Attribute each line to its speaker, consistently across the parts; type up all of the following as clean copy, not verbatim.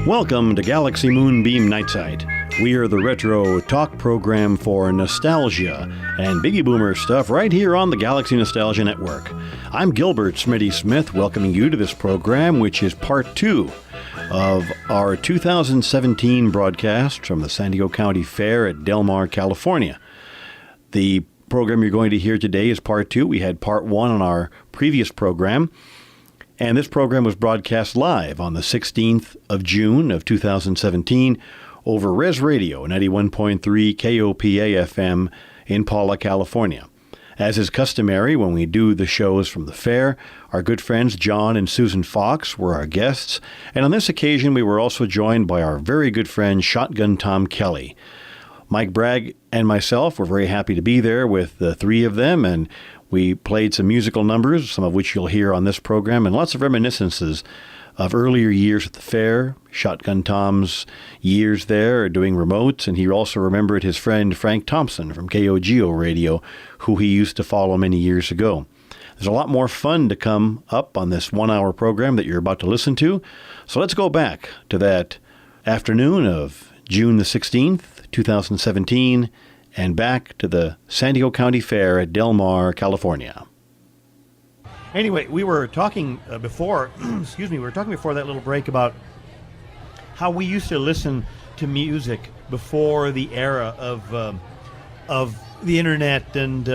Speaker 1: Welcome to Galaxy Moonbeam Night Site. We are the retro talk program for nostalgia and baby boomer stuff right here on the Galaxy Nostalgia Network. I'm Gilbert Smitty Smith, welcoming you to this program, which is part 2 of our 2017 broadcast from the San Diego County Fair at Del Mar, California. The program you're going to hear today is part 2. We had part 1 on our previous program. And this program was broadcast live on the 16th of June of 2017 over Res Radio 91.3 KOPA FM in Paula, California. As is customary when we do the shows from the fair, our good friends John and Susan Fox were our guests, and on this occasion we were also joined by our very good friend Shotgun Tom Kelly. Mike Bragg and myself were very happy to be there with the three of them, and we played some musical numbers, some of which you'll hear on this program, and lots of reminiscences of earlier years at the fair, Shotgun Tom's years there doing remotes, and he also remembered his friend Frank Thompson from KOGO Radio, who he used to follow many years ago. There's a lot more fun to come up on this 1-hour program that you're about to listen to, so let's go back to that afternoon of June the 16th, 2017, and back to the San Diego County Fair at Del Mar, California. Anyway, we were talking before, we were talking before that little break about how we used to listen to music before the era of the internet and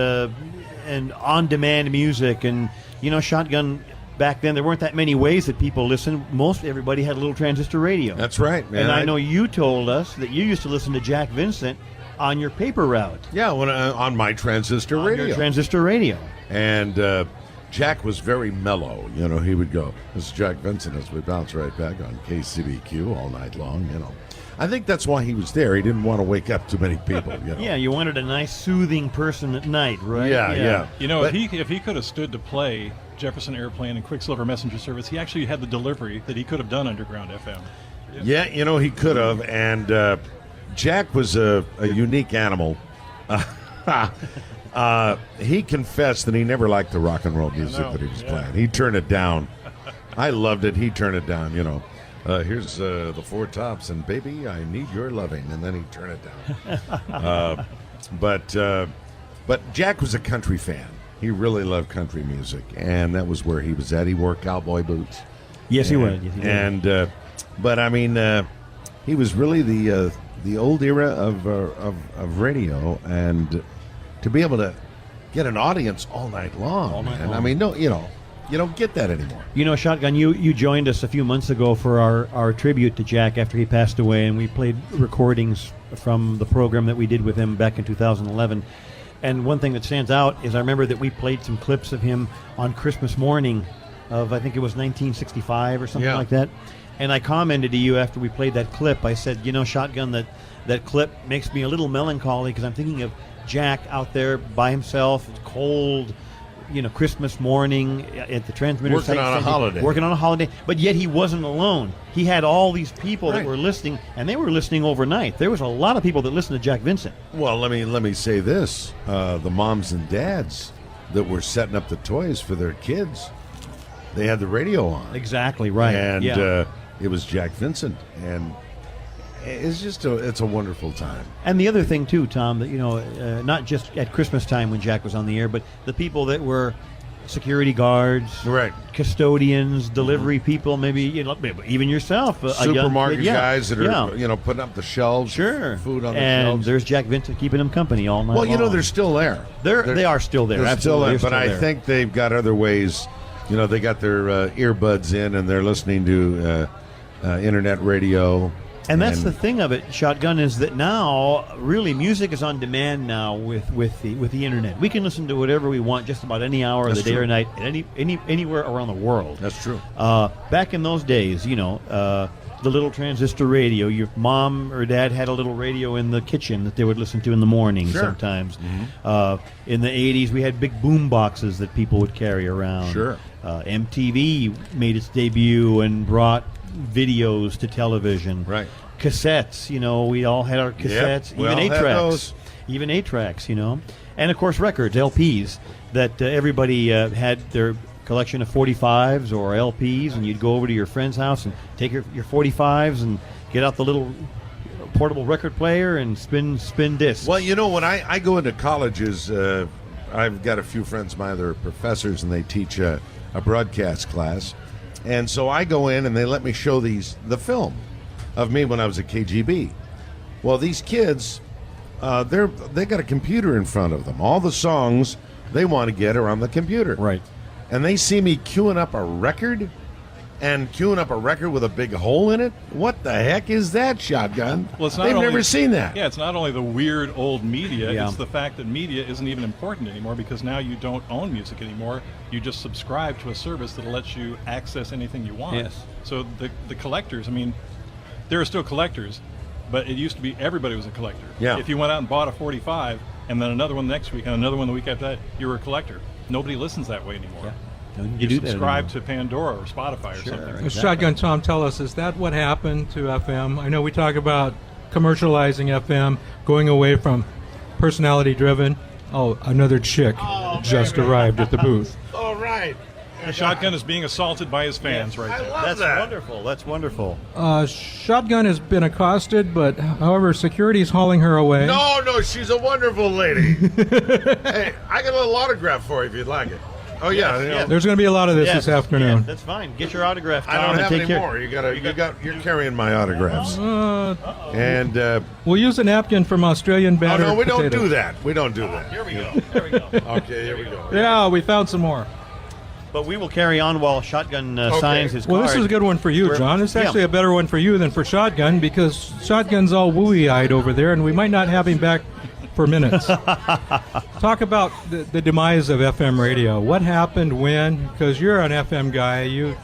Speaker 1: on-demand music. And, you know, Shotgun, back then there weren't that many ways that people listened. Most everybody had a little transistor radio.
Speaker 2: That's right, man.
Speaker 1: And I know you told us that you used to listen to Jack Vincent on your paper route.
Speaker 2: Yeah, on my transistor radio.
Speaker 1: Your transistor radio.
Speaker 2: And Jack was very mellow. You know, he would go, "This is Jack Vincent," as we bounce right back on KCBQ all night long, you know. I think that's why he was there. He didn't want to wake up too many people, you know.
Speaker 1: Yeah, you wanted a nice, soothing person at night, right?
Speaker 2: Yeah.
Speaker 3: You know, if he could have stood to play Jefferson Airplane and Quicksilver Messenger Service, he actually had the delivery that he could have done underground FM.
Speaker 2: Yeah, you know, he could have. And Jack was a unique animal. He confessed that he never liked the rock and roll music that he was playing. He turned it down. I loved it. He turned it down, you know. Here's the Four Tops, and baby, I need your loving. And then he turned it down. But Jack was a country fan. He really loved country music, and that was where he was at. He wore cowboy boots.
Speaker 1: Yes, he would.
Speaker 2: But I mean, he was really the old era of radio, and to be able to get an audience all night long. I mean, no, you know, you don't get that anymore.
Speaker 1: You know, Shotgun, you joined us a few months ago for our tribute to Jack after he passed away, and we played recordings from the program that we did with him back in 2011. And one thing that stands out is I remember that we played some clips of him on Christmas morning of, I think it was 1965 or something like that. And I commented to you after we played that clip, I said, you know, Shotgun, that clip makes me a little melancholy because I'm thinking of Jack out there by himself, it's cold, you know, Christmas morning at the transmitter
Speaker 2: working
Speaker 1: site,
Speaker 2: on a holiday,
Speaker 1: but yet he wasn't alone. He had all these people that were listening, and they were listening overnight. There was a lot of people that listened to Jack Vincent.
Speaker 2: Well, let me say this: the moms and dads that were setting up the toys for their kids, they had the radio on.
Speaker 1: Exactly right,
Speaker 2: and it was Jack Vincent, and it's just it's a wonderful time.
Speaker 1: And the other thing too, Tom, that, you know, not just at Christmas time when Jack was on the air, but the people that were security guards,
Speaker 2: right,
Speaker 1: custodians, delivery people, maybe, you know, even yourself,
Speaker 2: supermarket guys that are you know, putting up the shelves, food on the shelves.
Speaker 1: And there's Jack Vincent keeping them company all night.
Speaker 2: Well, you know, they're still there.
Speaker 1: They are still there.
Speaker 2: They're still there, but
Speaker 1: I
Speaker 2: think they've got other ways. You know, they got their earbuds in and they're listening to internet radio.
Speaker 1: And that's the thing of it, Shotgun, is that now really music is on demand now with the internet. We can listen to whatever we want just about any hour of the day or night, anywhere around the world.
Speaker 2: That's true.
Speaker 1: Back in those days, you know, the little transistor radio. Your mom or dad had a little radio in the kitchen that they would listen to in the morning sometimes. In the 80s, we had big boom boxes that people would carry around. MTV made its debut and brought videos to television.
Speaker 2: Right.
Speaker 1: Cassettes, we all had our cassettes.
Speaker 2: Yep, even 8-tracks.
Speaker 1: Even 8-tracks, And, of course, records, LPs, that everybody had their collection of 45s or LPs, and you'd go over to your friend's house and take your 45s and get out the little portable record player and spin discs.
Speaker 2: Well, when I go into colleges, I've got a few friends of mine that are professors, and they teach a broadcast class. And so I go in, and they let me show the film of me when I was at KGB. Well, these kids, they got a computer in front of them. All the songs they want to get are on the computer.
Speaker 1: Right.
Speaker 2: And they see me queuing up a record, with a big hole in it. What the heck is that, Shotgun?
Speaker 3: Well,
Speaker 2: They've never seen that.
Speaker 3: Yeah, it's not only the weird old media,
Speaker 1: Yeah.
Speaker 3: it's the fact that media isn't even important anymore because now you don't own music anymore. You just subscribe to a service that lets you access anything you want.
Speaker 1: Yes.
Speaker 3: So the collectors, there are still collectors, but it used to be everybody was a collector.
Speaker 2: Yeah.
Speaker 3: If you went out and bought a 45 and then another one next week and another one the week after that, you were a collector. Nobody listens that way anymore.
Speaker 1: Yeah.
Speaker 3: You
Speaker 1: do that
Speaker 3: subscribe
Speaker 1: anymore.
Speaker 3: to Pandora or Spotify or something.
Speaker 1: Exactly.
Speaker 4: Shotgun Tom, tell us, is that what happened to FM? I know we talk about commercializing FM, going away from personality-driven. Oh, another chick just arrived at the booth.
Speaker 2: All right.
Speaker 3: The Shotgun is being assaulted by his fans right there.
Speaker 2: love
Speaker 1: That's
Speaker 2: that.
Speaker 1: wonderful. That's wonderful.
Speaker 4: Shotgun has been accosted, but however, security's hauling her away.
Speaker 2: No, she's a wonderful lady. Hey, I got a little autograph for you if you'd like it. Oh yeah,
Speaker 1: Yes.
Speaker 4: There's going to be a lot of this
Speaker 1: Yes,
Speaker 4: this afternoon.
Speaker 1: yeah, that's fine. Get your autograph, Tom,
Speaker 2: I don't
Speaker 1: and
Speaker 2: have
Speaker 1: take
Speaker 2: any
Speaker 1: care.
Speaker 2: more. You're carrying my autographs. And
Speaker 4: We'll use a napkin from Australian battered
Speaker 2: no, we don't
Speaker 4: potatoes.
Speaker 2: do that. We don't do that.
Speaker 1: Here we go. There we go.
Speaker 2: Okay, here we go.
Speaker 4: Yeah, we found some more.
Speaker 1: But we will carry on while Shotgun signs his
Speaker 4: Well,
Speaker 1: card.
Speaker 4: this is a good one for you, John. It's actually a better one for you than for Shotgun because Shotgun's all wooey-eyed over there, and we might not have him back for minutes. Talk about the demise of FM radio. What happened when? Because you're an FM guy. You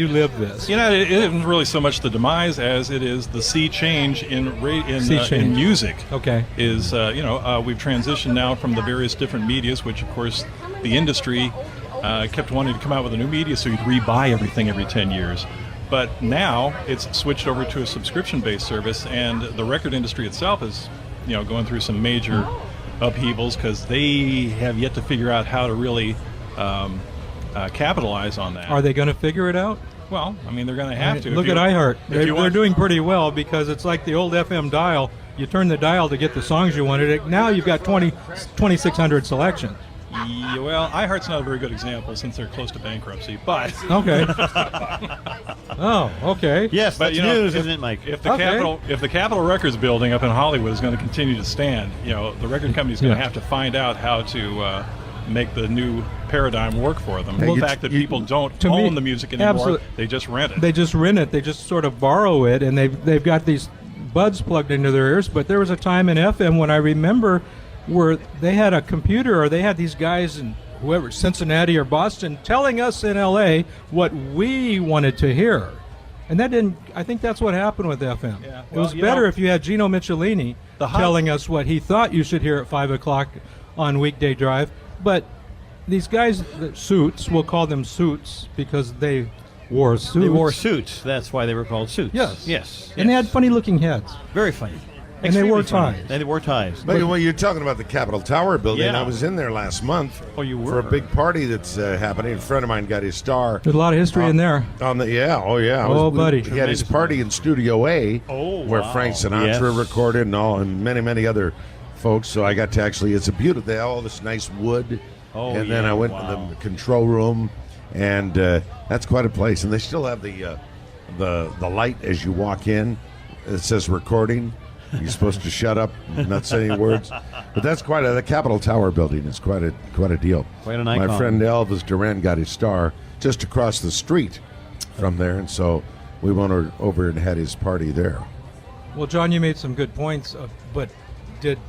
Speaker 4: live this.
Speaker 3: It isn't really so much the demise as it is the sea change in music.
Speaker 4: Okay.
Speaker 3: We've transitioned now from the various different medias, which of course the industry kept wanting to come out with a new media, so you'd rebuy everything every 10 years. But now it's switched over to a subscription-based service, and the record industry itself is, going through some major upheavals because they have yet to figure out how to really capitalize on that.
Speaker 4: Are they going to figure it out?
Speaker 3: Well, they're going to have to.
Speaker 4: Look at iHeart. They're doing pretty well because it's like the old FM dial. You turn the dial to get the songs you wanted. Now you've got 2,600 selection.
Speaker 3: Yeah, well, iHeart's not a very good example since they're close to bankruptcy, but...
Speaker 4: Okay. Oh, okay.
Speaker 1: Yes,
Speaker 3: But,
Speaker 1: that's news, isn't it, Mike?
Speaker 3: If the Capitol Records building up in Hollywood is going to continue to stand, the record company's going to have to find out how to make the new paradigm work for them.
Speaker 2: Well,
Speaker 3: The fact that people don't
Speaker 4: to me,
Speaker 3: own the music anymore,
Speaker 4: absolutely.
Speaker 3: they just rent it.
Speaker 4: They just rent it. They just sort of borrow it, and they've got these buds plugged into their ears. But there was a time in FM when I remember where they had a computer, or they had these guys in whoever, Cincinnati or Boston, telling us in L.A. what we wanted to hear. And that didn't. I think that's what happened with FM.
Speaker 3: Yeah,
Speaker 4: It was
Speaker 3: well,
Speaker 4: better if you had Gino Michelini
Speaker 3: The hub-
Speaker 4: telling us what he thought you should hear at 5 o'clock on weekday drive. But these guys, the suits, we'll call them suits because they wore suits.
Speaker 1: They wore suits. That's why they were called suits.
Speaker 4: Yes.
Speaker 1: Yes.
Speaker 4: And they had funny-looking heads.
Speaker 1: Very funny.
Speaker 4: And they wore
Speaker 1: Extremely funny.
Speaker 4: ties.
Speaker 1: They wore ties.
Speaker 2: But when you're talking about the Capitol Tower building,
Speaker 1: Yeah.
Speaker 2: I was in there last month
Speaker 1: Oh, you
Speaker 2: for
Speaker 1: were?
Speaker 2: a big party that's happening. A friend of mine got his star.
Speaker 4: There's a lot of history in there.
Speaker 2: On the yeah.
Speaker 4: Oh, buddy.
Speaker 2: He had his party in Studio A, where
Speaker 1: wow.
Speaker 2: Frank Sinatra
Speaker 1: Yes.
Speaker 2: recorded and many other folks. So I got to it's a beautiful. They have all this nice wood.
Speaker 1: Oh,
Speaker 2: and then
Speaker 1: yeah,
Speaker 2: I went
Speaker 1: wow.
Speaker 2: to the control room, and that's quite a place. And they still have the light as you walk in. It says recording. You're supposed to shut up, and not say any words. But that's the Capitol Tower building is quite a deal.
Speaker 1: Quite an icon.
Speaker 2: My friend Elvis Duran got his star just across the street from there, and so we went over and had his party there.
Speaker 4: Well, John, you made some good points, but did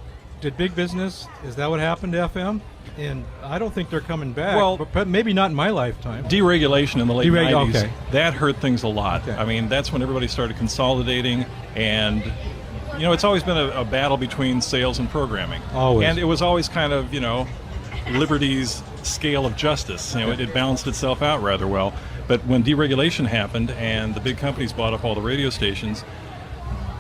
Speaker 4: did big business, is that what happened to FM? And I don't think they're coming back.
Speaker 3: Well,
Speaker 4: but maybe not in my lifetime.
Speaker 3: Deregulation in the late 90s,
Speaker 4: okay.
Speaker 3: that hurt things a lot.
Speaker 4: Okay.
Speaker 3: I mean, that's when everybody started consolidating, and it's always been a battle between sales and programming.
Speaker 4: Always.
Speaker 3: And it was always kind of, Liberty's scale of justice. It balanced itself out rather well. But when deregulation happened and the big companies bought up all the radio stations,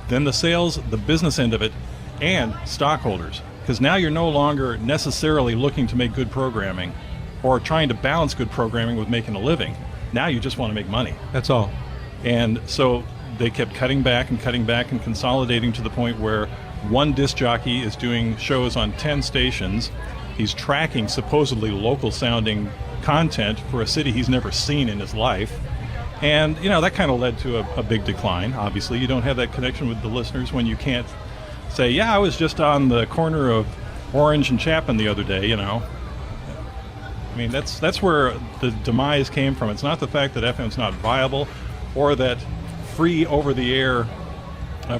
Speaker 3: then the sales, the business end of it, and stockholders. Because now you're no longer necessarily looking to make good programming or trying to balance good programming with making a living. Now you just want to make money.
Speaker 4: That's all.
Speaker 3: And so they kept cutting back and consolidating to the point where one disc jockey is doing shows on 10 stations. He's tracking supposedly local sounding content for a city he's never seen in his life. And, that kind of led to a big decline. Obviously, you don't have that connection with the listeners when you can't say, yeah, I was just on the corner of Orange and Chapman the other day, I mean, that's where the demise came from. It's not the fact that FM's not viable or that free over-the-air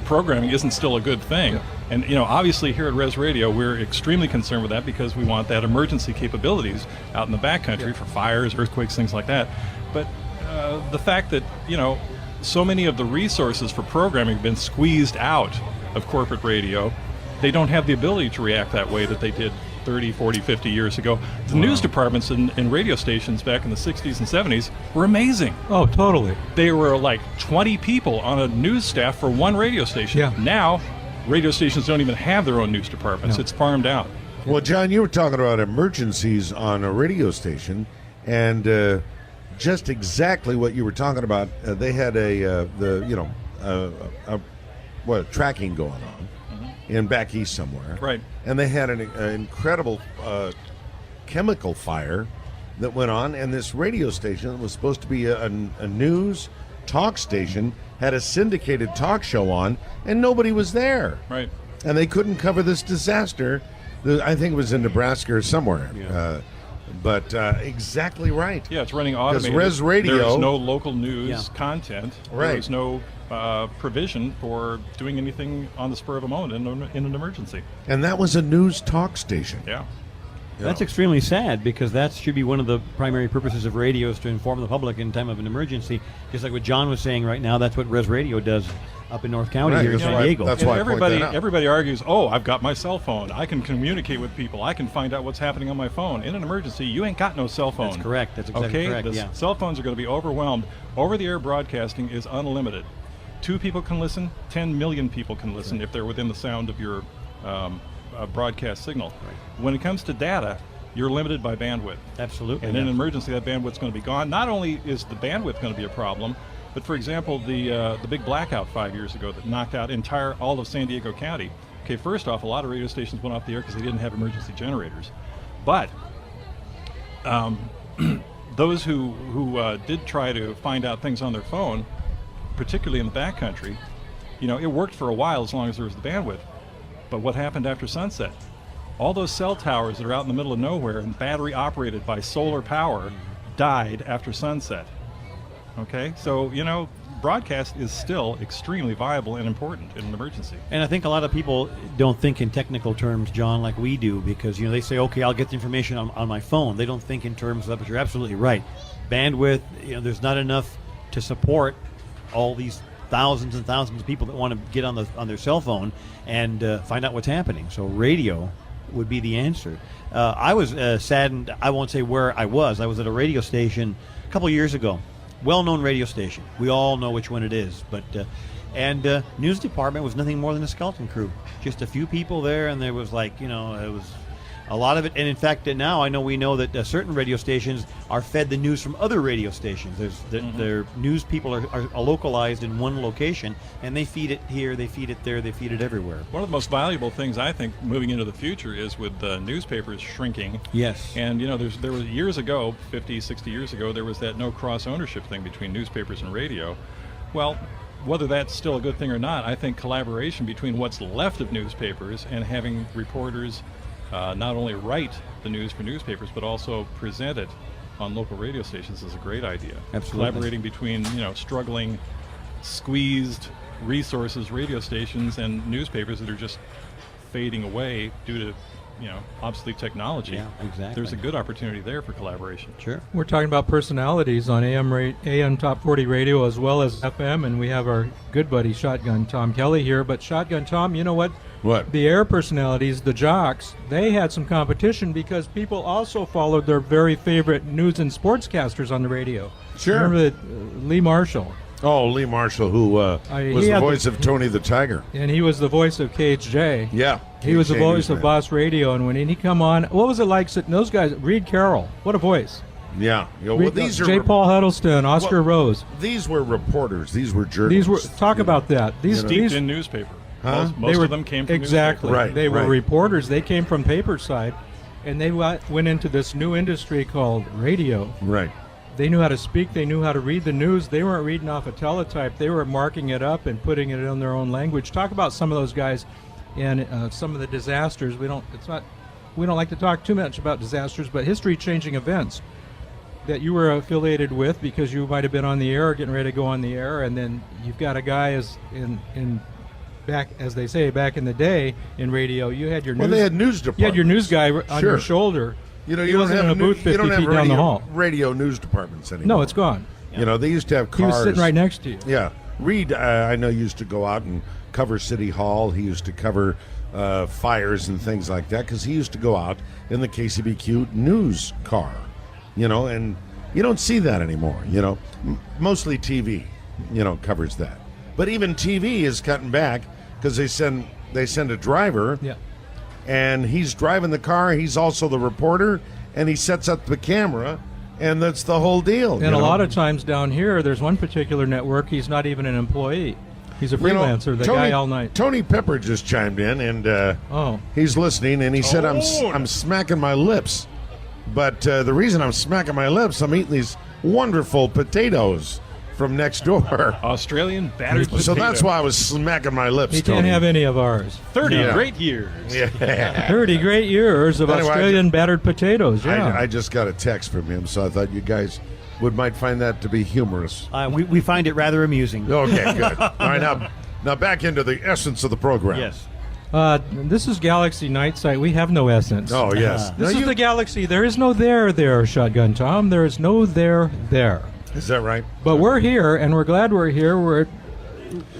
Speaker 3: programming isn't still a good thing. Yeah. And, obviously here at Res Radio, we're extremely concerned with that because we want that emergency capabilities out in the backcountry for fires, earthquakes, things like that. But the fact that, so many of the resources for programming have been squeezed out of corporate radio, they don't have the ability to react that way that they did 30, 40, 50 years ago. The news departments in radio stations back in the 60s and 70s were amazing.
Speaker 4: Oh, totally.
Speaker 3: They were like 20 people on a news staff for one radio station.
Speaker 4: Yeah.
Speaker 3: Now, radio stations don't even have their own news departments.
Speaker 4: No.
Speaker 3: It's farmed out.
Speaker 2: Well, John, you were talking about emergencies on a radio station, and just exactly what you were talking about. They had tracking going on in back east somewhere,
Speaker 3: Right.
Speaker 2: And they had an incredible chemical fire that went on, and this radio station that was supposed to be a news talk station had a syndicated talk show on, and nobody was there.
Speaker 3: Right.
Speaker 2: And they couldn't cover this disaster. I think it was in Nebraska or somewhere.
Speaker 3: Yeah.
Speaker 2: But exactly right.
Speaker 3: Yeah, it's running automated.
Speaker 2: Res Radio,
Speaker 3: there's no local news content.
Speaker 2: Right.
Speaker 3: There's no provision for doing anything on the spur of a moment in an emergency.
Speaker 2: And that was a news talk station.
Speaker 3: Yeah.
Speaker 1: That's extremely sad because that should be one of the primary purposes of radio is to inform the public in time of an emergency. Just like what John was saying right now, that's what Res Radio does up in North County here in San Diego.
Speaker 2: That's why I point that out.
Speaker 3: Everybody argues, I've got my cell phone. I can communicate with people. I can find out what's happening on my phone. In an emergency, you ain't got no cell phone.
Speaker 1: That's correct. That's exactly correct.
Speaker 3: The cell phones are going to be overwhelmed. Over-the-air broadcasting is unlimited. 2 people can listen. 10 million people can listen if they're within the sound of your broadcast signal. Right. When it comes to data, you're limited by bandwidth.
Speaker 1: Absolutely.
Speaker 3: And in an emergency, that bandwidth's going to be gone. Not only is the bandwidth going to be a problem, but for example, the big blackout 5 years ago that knocked out all of San Diego County. Okay, first off, a lot of radio stations went off the air because they didn't have emergency generators. But those who did try to find out things on their phone, particularly in the backcountry, it worked for a while as long as there was the bandwidth. But what happened after sunset? All those cell towers that are out in the middle of nowhere and battery operated by solar power died after sunset. Okay, so broadcast is still extremely viable and important in an emergency.
Speaker 1: And I think a lot of people don't think in technical terms, John, like we do, because they say, okay, I'll get the information on my phone. They don't think in terms of that, but you're absolutely right. Bandwidth, there's not enough to support all these thousands and thousands of people that want to get on their cell phone and find out what's happening. So radio would be the answer. I was saddened. I won't say where I was. I was at a radio station a couple years ago. Well-known radio station. We all know which one it is. But news department was nothing more than a skeleton crew. Just a few people there, and there was it was a lot of it. And in fact, now we know that certain radio stations are fed the news from other radio stations. Their news people are localized in one location, and they feed it here, they feed it there, they feed it everywhere.
Speaker 3: One of the most valuable things I think moving into the future is with newspapers shrinking.
Speaker 1: Yes.
Speaker 3: And there was years ago, 50, 60 years ago, there was that no cross ownership thing between newspapers and radio. Well, whether that's still a good thing or not, I think collaboration between what's left of newspapers and having reporters not only write the news for newspapers, but also present it on local radio stations is a great idea.
Speaker 1: Absolutely.
Speaker 3: Collaborating between, struggling, squeezed resources, radio stations, and newspapers that are just fading away due to obsolete technology.
Speaker 1: Yeah, exactly.
Speaker 3: There's a good opportunity there for collaboration.
Speaker 1: Sure.
Speaker 4: We're talking about personalities on AM Top 40 radio as well as FM, and we have our good buddy Shotgun Tom Kelly here. But Shotgun Tom, you know what?
Speaker 2: What?
Speaker 4: The air personalities, the jocks, they had some competition because people also followed their very favorite news and sportscasters on the radio.
Speaker 2: Sure.
Speaker 4: Remember Lee Marshall?
Speaker 2: Oh, Lee Marshall, who was
Speaker 4: he
Speaker 2: the
Speaker 4: had
Speaker 2: voice of Tony the Tiger.
Speaker 4: And he was the voice of KHJ.
Speaker 2: Yeah.
Speaker 4: He was the
Speaker 2: KJ
Speaker 4: voice of
Speaker 2: Newsman.
Speaker 4: Boss Radio, and when he come on, what was it like sitting those guys? Reed Carroll, what a voice!
Speaker 2: Yeah. Well, these are
Speaker 4: J. Paul Huddleston, Oscar
Speaker 2: Well,
Speaker 4: Rose.
Speaker 2: These were reporters. These were
Speaker 4: These
Speaker 2: journalists.
Speaker 4: were talk about that. These
Speaker 3: Steeped in newspaper.
Speaker 2: Huh?
Speaker 3: Most
Speaker 4: they were,
Speaker 3: of them came from
Speaker 4: exactly.
Speaker 3: newspaper.
Speaker 2: Right,
Speaker 4: They were
Speaker 2: right.
Speaker 4: reporters. They came from paper side, and they went into this new industry called radio.
Speaker 2: Right.
Speaker 4: They knew how to speak. They knew how to read the news. They weren't reading off a teletype. They were marking it up and putting it in their own language. Talk about some of those guys and some of the disasters. We don't like to talk too much about disasters, but history-changing events that you were affiliated with because you might have been on the air or getting ready to go on the air, and then you've got a guy in back, as they say, back in the day in radio. You had your
Speaker 2: Well,
Speaker 4: news.
Speaker 2: they had news departments.
Speaker 4: You had your news guy on
Speaker 2: Sure.
Speaker 4: your shoulder.
Speaker 2: You know,
Speaker 4: He
Speaker 2: you don't
Speaker 4: wasn't
Speaker 2: have
Speaker 4: in a booth 50
Speaker 2: you don't have
Speaker 4: feet down the hall.
Speaker 2: radio news departments anymore.
Speaker 4: No, it's gone.
Speaker 2: You know, they used to have
Speaker 4: He
Speaker 2: cars.
Speaker 4: was sitting right next to you.
Speaker 2: Yeah. Reed, I know, used to go out and cover City Hall. He used to cover fires and things like that because he used to go out in the KCBQ news car, and you don't see that anymore, Mostly TV, covers that. But even TV is cutting back because they send a driver,
Speaker 4: Yeah.
Speaker 2: and he's driving the car. He's also the reporter, and he sets up the camera, and that's the whole deal.
Speaker 4: And a lot of times down here, there's one particular network, he's not even an employee. He's a freelancer, the guy all night.
Speaker 2: Tony Pepper just chimed in, and
Speaker 4: Oh.
Speaker 2: he's listening, and he said,
Speaker 3: Oh.
Speaker 2: I'm smacking my lips. But the reason I'm smacking my lips, I'm eating these wonderful potatoes from next door.
Speaker 3: Australian battered potatoes.
Speaker 2: So that's why I was smacking my lips,
Speaker 4: He
Speaker 2: Tony.
Speaker 4: can't have any of ours.
Speaker 3: 30
Speaker 2: Yeah.
Speaker 3: great years.
Speaker 2: Yeah.
Speaker 4: 30 great years of
Speaker 2: Anyway,
Speaker 4: Australian battered potatoes, yeah.
Speaker 2: I just got a text from him, so I thought you guys might find that to be humorous.
Speaker 1: We find it rather amusing.
Speaker 2: Okay, good. All right, now back into the essence of the program.
Speaker 1: Yes.
Speaker 4: This is Galaxy Night Site. We have no essence.
Speaker 2: Oh, yes.
Speaker 4: This
Speaker 2: Now
Speaker 4: is the Galaxy. There is no there, Shotgun Tom. There is no there.
Speaker 2: Is that right?
Speaker 4: But we're here, and we're glad we're here. We're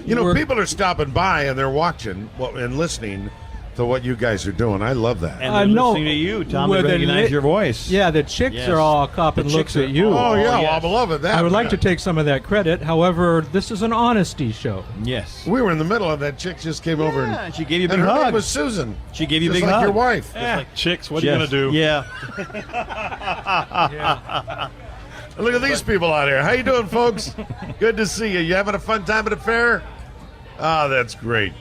Speaker 2: People are stopping by and they're watching and listening to what you guys are doing. I love that.
Speaker 1: And they're
Speaker 4: no,
Speaker 1: listening to you, Tom. They
Speaker 4: with the
Speaker 1: recognize
Speaker 4: lit-
Speaker 1: your voice.
Speaker 4: Yeah, the chicks
Speaker 1: Yes.
Speaker 4: are all copping
Speaker 1: The
Speaker 4: looks
Speaker 1: chicks
Speaker 4: at
Speaker 1: are-
Speaker 4: you.
Speaker 2: Oh, yeah, well,
Speaker 1: yes.
Speaker 2: I'm loving that.
Speaker 4: I would like to take some of that credit. However, this is an honesty show.
Speaker 1: Yes.
Speaker 2: We were in the middle of that. Chick just came over
Speaker 1: Yeah,
Speaker 2: and
Speaker 1: she gave you a big
Speaker 2: her name
Speaker 1: hug.
Speaker 2: was Susan.
Speaker 1: She gave you a
Speaker 2: Just
Speaker 1: big
Speaker 2: like
Speaker 1: hug.
Speaker 2: your wife.
Speaker 3: Chicks, what are you going to do?
Speaker 1: Yeah.
Speaker 2: Look at these people out here. How you doing, folks? Good to see you. You having a fun time at the fair? Oh, that's great.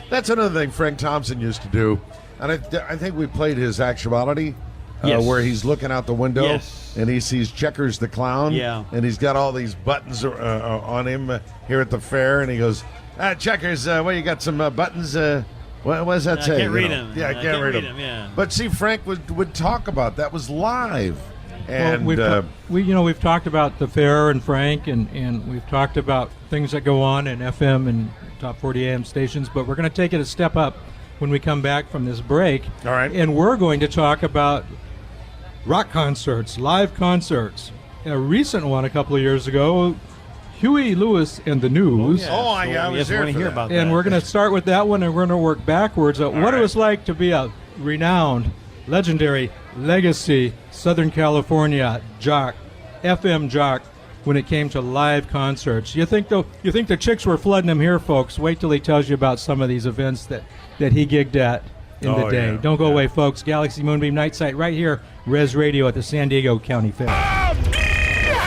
Speaker 2: That's another thing Frank Thompson used to do. And I think we played his actuality
Speaker 1: Yes.
Speaker 2: where he's looking out the window
Speaker 1: Yes.
Speaker 2: and he sees Checkers the Clown.
Speaker 1: Yeah.
Speaker 2: And he's got all these buttons on him here at the fair. And he goes, Checkers, you got some buttons? What does that say?
Speaker 1: can't read 'em.
Speaker 2: Yeah, I can't read them.
Speaker 1: yeah.
Speaker 2: But see, Frank would talk about that. Was live. And
Speaker 4: We've talked about the fair and Frank, and we've talked about things that go on in FM and top 40 AM stations, but we're going to take it a step up when we come back from this break.
Speaker 2: All right.
Speaker 4: And we're going to talk about rock concerts, live concerts. A recent one a couple of years ago, Huey Lewis and the News.
Speaker 2: I was there
Speaker 1: want to
Speaker 2: for
Speaker 1: hear
Speaker 2: that.
Speaker 1: about
Speaker 4: And
Speaker 1: that.
Speaker 4: we're going to start with that one, and we're going to work backwards at what it
Speaker 2: right.
Speaker 4: was like to be a renowned, legendary, legacy Southern California jock, FM jock, when it came to live concerts. You think the chicks were flooding him here, folks? Wait till he tells you about some of these events that he gigged at in the
Speaker 2: Oh,
Speaker 4: day.
Speaker 2: yeah.
Speaker 4: Don't go away, folks. Galaxy Moonbeam Night Site right here, Res Radio at the San Diego County Fair.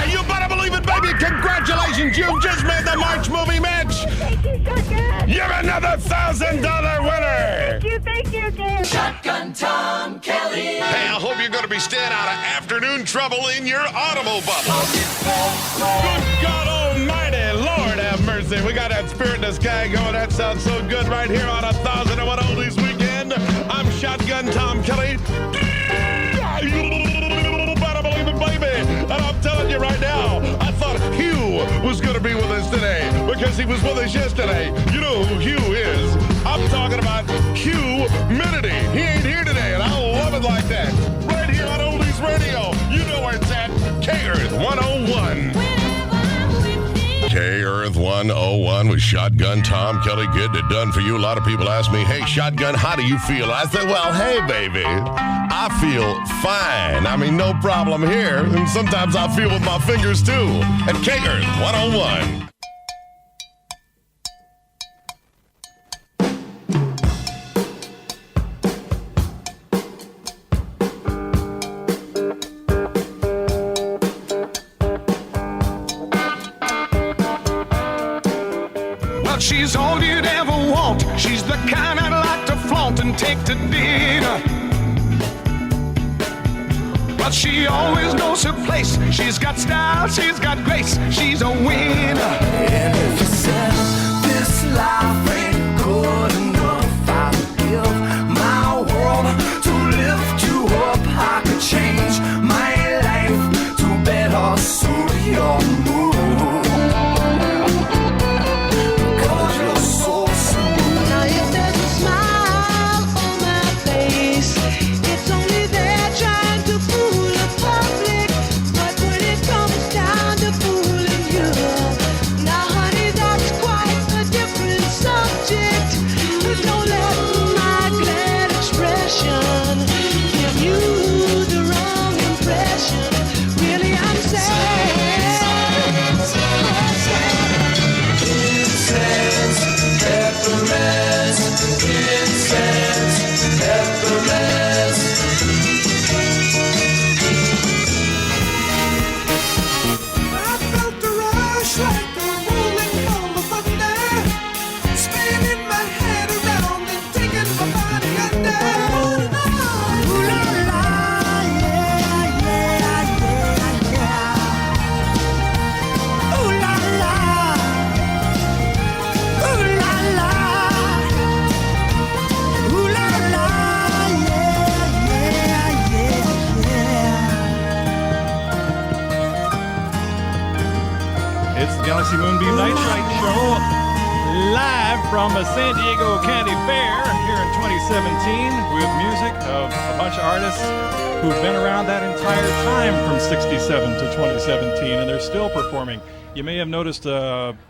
Speaker 5: You better believe it, baby! Congratulations, you've just made the March movie match!
Speaker 6: Thank you, Shotgun.
Speaker 5: You're another $1,000 winner!
Speaker 6: Thank you, again.
Speaker 5: Shotgun Tom Kelly! Hey, I hope you're going to be staying out of afternoon trouble in your automobile. Good God Almighty, Lord have mercy. We got that spirit in the sky going. That sounds so good right here on 1001 Oldies Weekend. I'm Shotgun Tom Kelly. You better believe it, baby. And I'm telling you right now, I thought Hugh was going to be with us today because he was with us yesterday. You know who Hugh is. I'm talking about Hugh 101 with Shotgun Tom Kelly getting it done for you. A lot of people ask me, hey, Shotgun, how do you feel? I said, well, hey, baby, I feel fine. I mean, no problem here. And sometimes I feel with my fingers, too. At KOGO 101.
Speaker 7: She's all you'd ever want. She's the kind I'd like to flaunt and take to dinner. But she always knows her place. She's got style, she's got grace. She's a winner. And if you said this life ain't good enough, I would give my world to lift you up. I could change my life to better suit your mood.
Speaker 3: Galaxy Moonbeam Night Site show live from a San Diego County Fair here in 2017 with music of a bunch of artists who've been around that entire time from 67 to 2017, and they're still performing. You may have noticed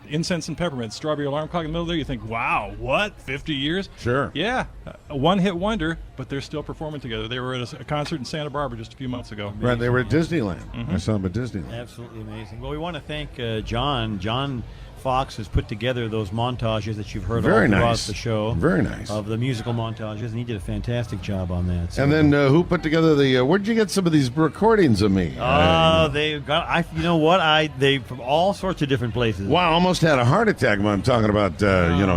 Speaker 3: Incense and Peppermint, Strawberry Alarm Clock in the middle there. You think, wow, what, 50 years?
Speaker 2: Sure.
Speaker 3: Yeah, a one-hit wonder, but they're still performing together. They were at a concert in Santa Barbara just a few months ago.
Speaker 2: Right, they were at Disneyland. I saw them at Disneyland.
Speaker 1: Absolutely amazing. Well, we want to thank John. John Fox has put together those montages that you've heard
Speaker 2: Very
Speaker 1: all throughout
Speaker 2: nice.
Speaker 1: the show.
Speaker 2: Very nice.
Speaker 1: Of the musical montages, and he did a fantastic job on that. So.
Speaker 2: And then who put together the? Where'd you get some of these recordings of me?
Speaker 1: They got. You know what? They from all sorts of different places.
Speaker 2: Wow, I almost had a heart attack when I'm talking about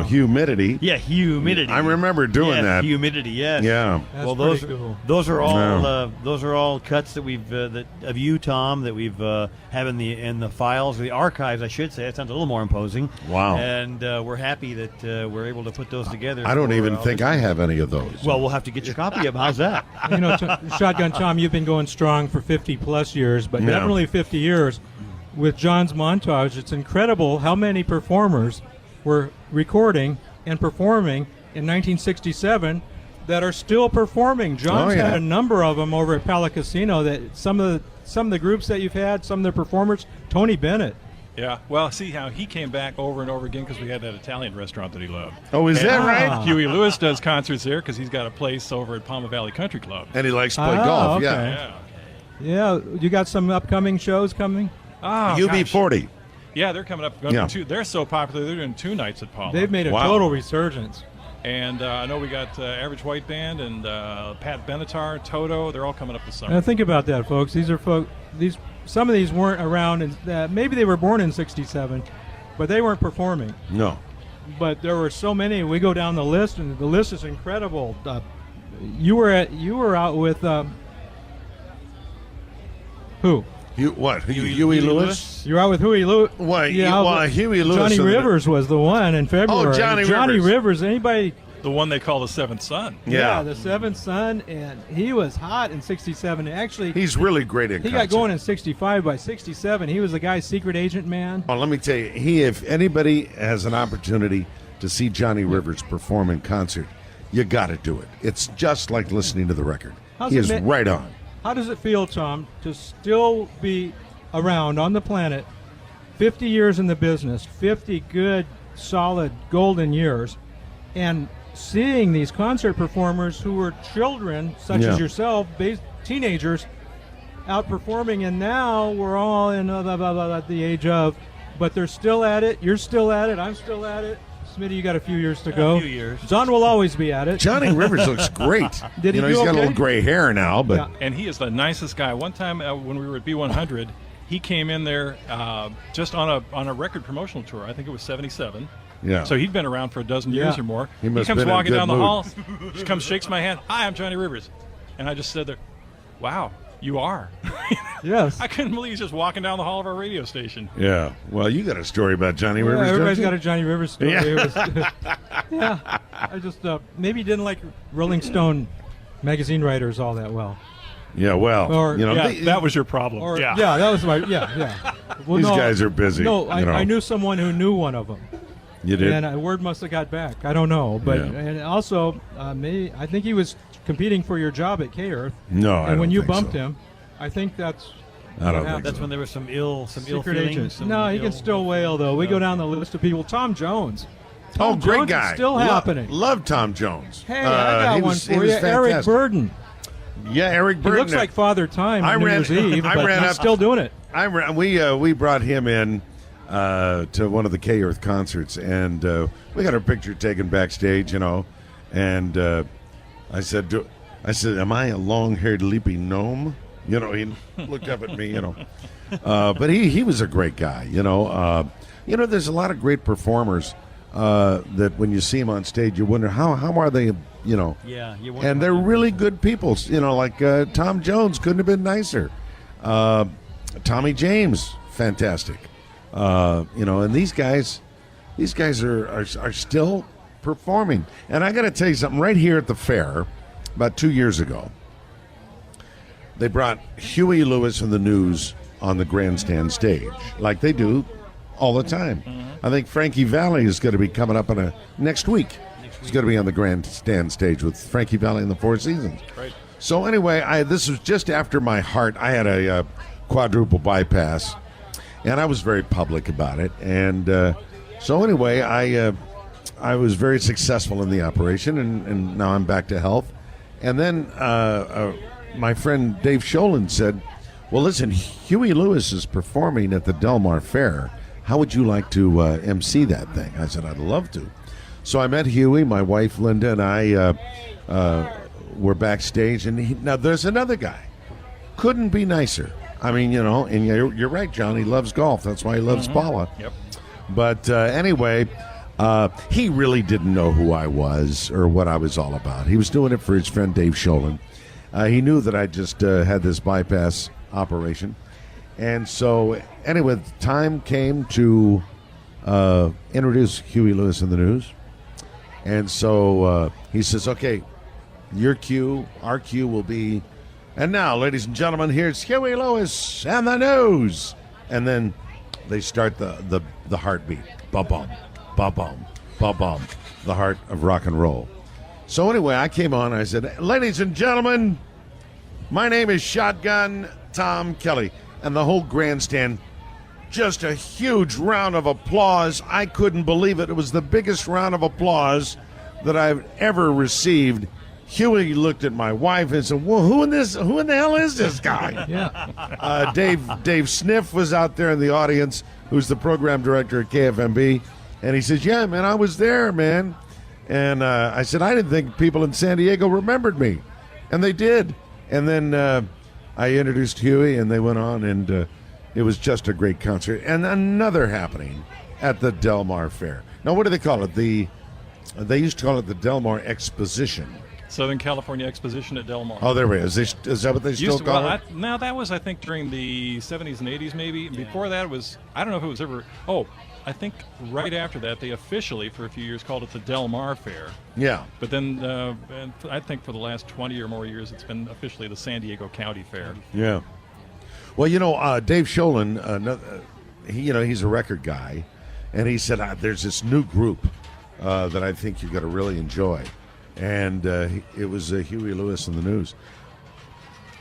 Speaker 2: humidity.
Speaker 1: Yeah, humidity.
Speaker 2: I remember doing that.
Speaker 1: Humidity. Yes.
Speaker 2: Yeah.
Speaker 4: That's
Speaker 1: well,
Speaker 4: pretty cool.
Speaker 1: those are all
Speaker 2: Yeah.
Speaker 1: those are all cuts that we've of you, Tom, that we've have in the files, the archives, I should say. That sounds a little more imposing.
Speaker 2: Wow.
Speaker 1: And we're happy that we're able to put those together.
Speaker 2: I don't
Speaker 1: for,
Speaker 2: even think I have any of those.
Speaker 1: Well, we'll have to get your copy of. How's that?
Speaker 4: You know, Shotgun Tom, you've been going strong for 50 plus years, but
Speaker 2: Yeah.
Speaker 4: definitely 50 years. With John's montage, it's incredible how many performers were recording and performing in 1967 that are still performing. John's had a number of them over at Pala Casino. That some of the groups that you've had, some of the performers, Tony Bennett.
Speaker 3: Yeah, well, see how he came back over and over again because we had that Italian restaurant that he loved.
Speaker 2: Oh, is that right?
Speaker 3: Huey Lewis does concerts there because he's got a place over at Palma Valley Country Club.
Speaker 2: And he likes to play golf.
Speaker 4: Okay.
Speaker 2: Yeah.
Speaker 3: Yeah.
Speaker 4: Yeah, you got some upcoming shows coming?
Speaker 3: Oh,
Speaker 2: UB40.
Speaker 3: Yeah, they're coming up.
Speaker 2: Yeah.
Speaker 3: They're so popular, they're doing 2 nights at Palma.
Speaker 4: They've made a
Speaker 2: Wow.
Speaker 4: total resurgence.
Speaker 3: And I know we got Average White Band and Pat Benatar, Toto. They're all coming up this summer.
Speaker 4: Now think about that, folks. These are some of these weren't around, and maybe they were born in '67, but they weren't performing.
Speaker 2: No.
Speaker 4: But there were so many. We go down the list, and the list is incredible. You were out with who?
Speaker 2: Huey Lewis?
Speaker 4: You were out with Huey Lewis.
Speaker 2: Why, Huey Lewis.
Speaker 4: Johnny Rivers was the one in February.
Speaker 2: Oh, Johnny
Speaker 4: Rivers. Anybody?
Speaker 3: The one they call the Seventh Son.
Speaker 2: Yeah.
Speaker 4: The Seventh Son, and he was hot in '67. Actually,
Speaker 2: He's really great in
Speaker 4: he
Speaker 2: concert.
Speaker 4: got going in '65. By '67, he was the guy's secret agent man.
Speaker 2: Well, let me tell you, if anybody has an opportunity to see Johnny Rivers perform in concert, you got to do it. It's just like listening to the record.
Speaker 4: How's
Speaker 2: He
Speaker 4: it
Speaker 2: is
Speaker 4: ma-
Speaker 2: right on.
Speaker 4: How does it feel, Tom, to still be around on the planet 50 years in the business, 50 good, solid, golden years, and seeing these concert performers who were children, such as yourself, teenagers, out performing, and now we're all in the age of, but they're still at it. You're still at it. I'm still at it. Smitty, you got a few years to go.
Speaker 8: A few years.
Speaker 4: John will always be at it.
Speaker 2: Johnny Rivers looks great.
Speaker 4: Did he
Speaker 2: he's
Speaker 4: do
Speaker 2: got a
Speaker 4: okay?
Speaker 2: little gray hair now, but
Speaker 3: And he is the nicest guy. One time when we were at B100, he came in there just on a record promotional tour. I think it was 77.
Speaker 2: yeah.
Speaker 3: So he'd been around for a dozen years or more.
Speaker 2: He must
Speaker 3: comes
Speaker 2: been in
Speaker 3: walking
Speaker 2: good
Speaker 3: down the
Speaker 2: mood.
Speaker 3: hall, just comes, shakes my hand. Hi, I'm Johnny Rivers. And I just said there, wow, you are.
Speaker 4: Yes.
Speaker 3: I couldn't believe he's just walking down the hall of our radio station.
Speaker 2: yeah. Well, you got a story about Johnny Rivers,
Speaker 4: Everybody's
Speaker 2: don't
Speaker 4: got
Speaker 2: you?
Speaker 4: a Johnny Rivers story.
Speaker 2: Yeah.
Speaker 4: It was, yeah. I just maybe he didn't like Rolling Stone magazine writers all that well.
Speaker 2: Yeah, well,
Speaker 4: Or-
Speaker 3: Yeah, that was your problem.
Speaker 4: Or,
Speaker 3: yeah.
Speaker 4: that was my yeah. Well,
Speaker 2: These
Speaker 4: no,
Speaker 2: guys are busy.
Speaker 4: No,
Speaker 2: you know.
Speaker 4: I knew someone who knew one of them,
Speaker 2: You did?
Speaker 4: and word must have got back. I don't know, but
Speaker 2: Yeah.
Speaker 4: and also I think he was competing for your job at K-Earth.
Speaker 2: No, I
Speaker 4: and when
Speaker 2: don't
Speaker 4: you
Speaker 2: think
Speaker 4: bumped
Speaker 2: so.
Speaker 4: him, I think that's.
Speaker 2: I don't
Speaker 4: what
Speaker 2: think
Speaker 4: happened.
Speaker 8: That's when there was some ill
Speaker 4: Secret
Speaker 8: feelings.
Speaker 4: agent.
Speaker 8: some
Speaker 4: No, he
Speaker 8: ill-
Speaker 4: can still wail though. We go down the list of people. Tom Jones.
Speaker 2: Oh,
Speaker 4: Tom
Speaker 2: great
Speaker 4: Jones
Speaker 2: guy.
Speaker 4: is still happening.
Speaker 2: Love Tom Jones.
Speaker 4: Hey, I got
Speaker 2: he
Speaker 4: one
Speaker 2: was- he
Speaker 4: for
Speaker 2: was
Speaker 4: you. Eric
Speaker 2: fantastic.
Speaker 4: Burden.
Speaker 2: Yeah, Eric
Speaker 4: He
Speaker 2: Burden.
Speaker 4: looks like Father Time
Speaker 2: I
Speaker 4: on New
Speaker 2: ran-
Speaker 4: Year's Eve,
Speaker 2: I
Speaker 4: but
Speaker 2: ran
Speaker 4: he's
Speaker 2: up-
Speaker 4: still doing it.
Speaker 2: We brought him in to one of the K-Earth concerts, and we got our picture taken backstage, and I said, am I a long-haired leaping gnome? He looked up at me, But he was a great guy, there's a lot of great performers that when you see them on stage, you wonder, how are they,
Speaker 8: Yeah, you wonder
Speaker 2: and
Speaker 8: how
Speaker 2: they're
Speaker 8: they-
Speaker 2: really good people, like Tom Jones couldn't have been nicer. Tommy James, fantastic. And these guys are still performing. And I got to tell you something. Right here at the fair, about 2 years ago, they brought Huey Lewis and the News on the grandstand stage, like they do all the time. I think Frankie Valli is going to be coming up next week. He's going to be on the grandstand stage with Frankie Valli and the Four Seasons.
Speaker 3: Right.
Speaker 2: So anyway, this was just after my heart. I had a quadruple bypass, and I was very public about it. And so anyway, I was very successful in the operation, and now I'm back to health. And then my friend Dave Sholin said, well, listen, Huey Lewis is performing at the Del Mar Fair. How would you like to MC that thing? I said, I'd love to. So I met Huey, my wife Linda, and I were backstage. And now there's another guy. Couldn't be nicer. I mean, and you're right, John. He loves golf. That's why he loves Paula.
Speaker 3: Yep.
Speaker 2: But anyway, he really didn't know who I was or what I was all about. He was doing it for his friend Dave Sholin. He knew that I just had this bypass operation. And so, anyway, the time came to introduce Huey Lewis and the News. And so he says, okay, your cue, our cue will be, and now, ladies and gentlemen, here's Huey Lewis and the News. And then they start the heartbeat. Ba-bum, ba-bum, ba-bum, the heart of rock and roll. So anyway, I came on, I said, ladies and gentlemen, my name is Shotgun Tom Kelly. And the whole grandstand, just a huge round of applause. I couldn't believe it. It was the biggest round of applause that I've ever received. Huey looked at my wife and said, well, who in the hell is this guy?
Speaker 4: Yeah.
Speaker 2: Dave Sniff was out there in the audience, who's the program director at KFMB. And he says, yeah, man, I was there, man. And I said, I didn't think people in San Diego remembered me. And they did. And then I introduced Huey, and they went on, and it was just a great concert. And another happening at the Del Mar Fair. Now, what do they call it? They used to call it the Del Mar Exposition.
Speaker 3: Southern California Exposition at Del Mar.
Speaker 2: Oh, there we go. Is that what they still
Speaker 3: Used to,
Speaker 2: call
Speaker 3: well,
Speaker 2: it?
Speaker 3: no, that was, I think, during the 70s and 80s, maybe. And before that was, I don't know if it was ever, I think right after that, they officially, for a few years, called it the Del Mar Fair.
Speaker 2: Yeah.
Speaker 3: But then, and I think for the last 20 or more years, it's been officially the San Diego County Fair.
Speaker 2: Yeah. Well, Dave Sholin, he's a record guy, and he said, there's this new group that I think you're going to really enjoy. And it was Huey Lewis and the News.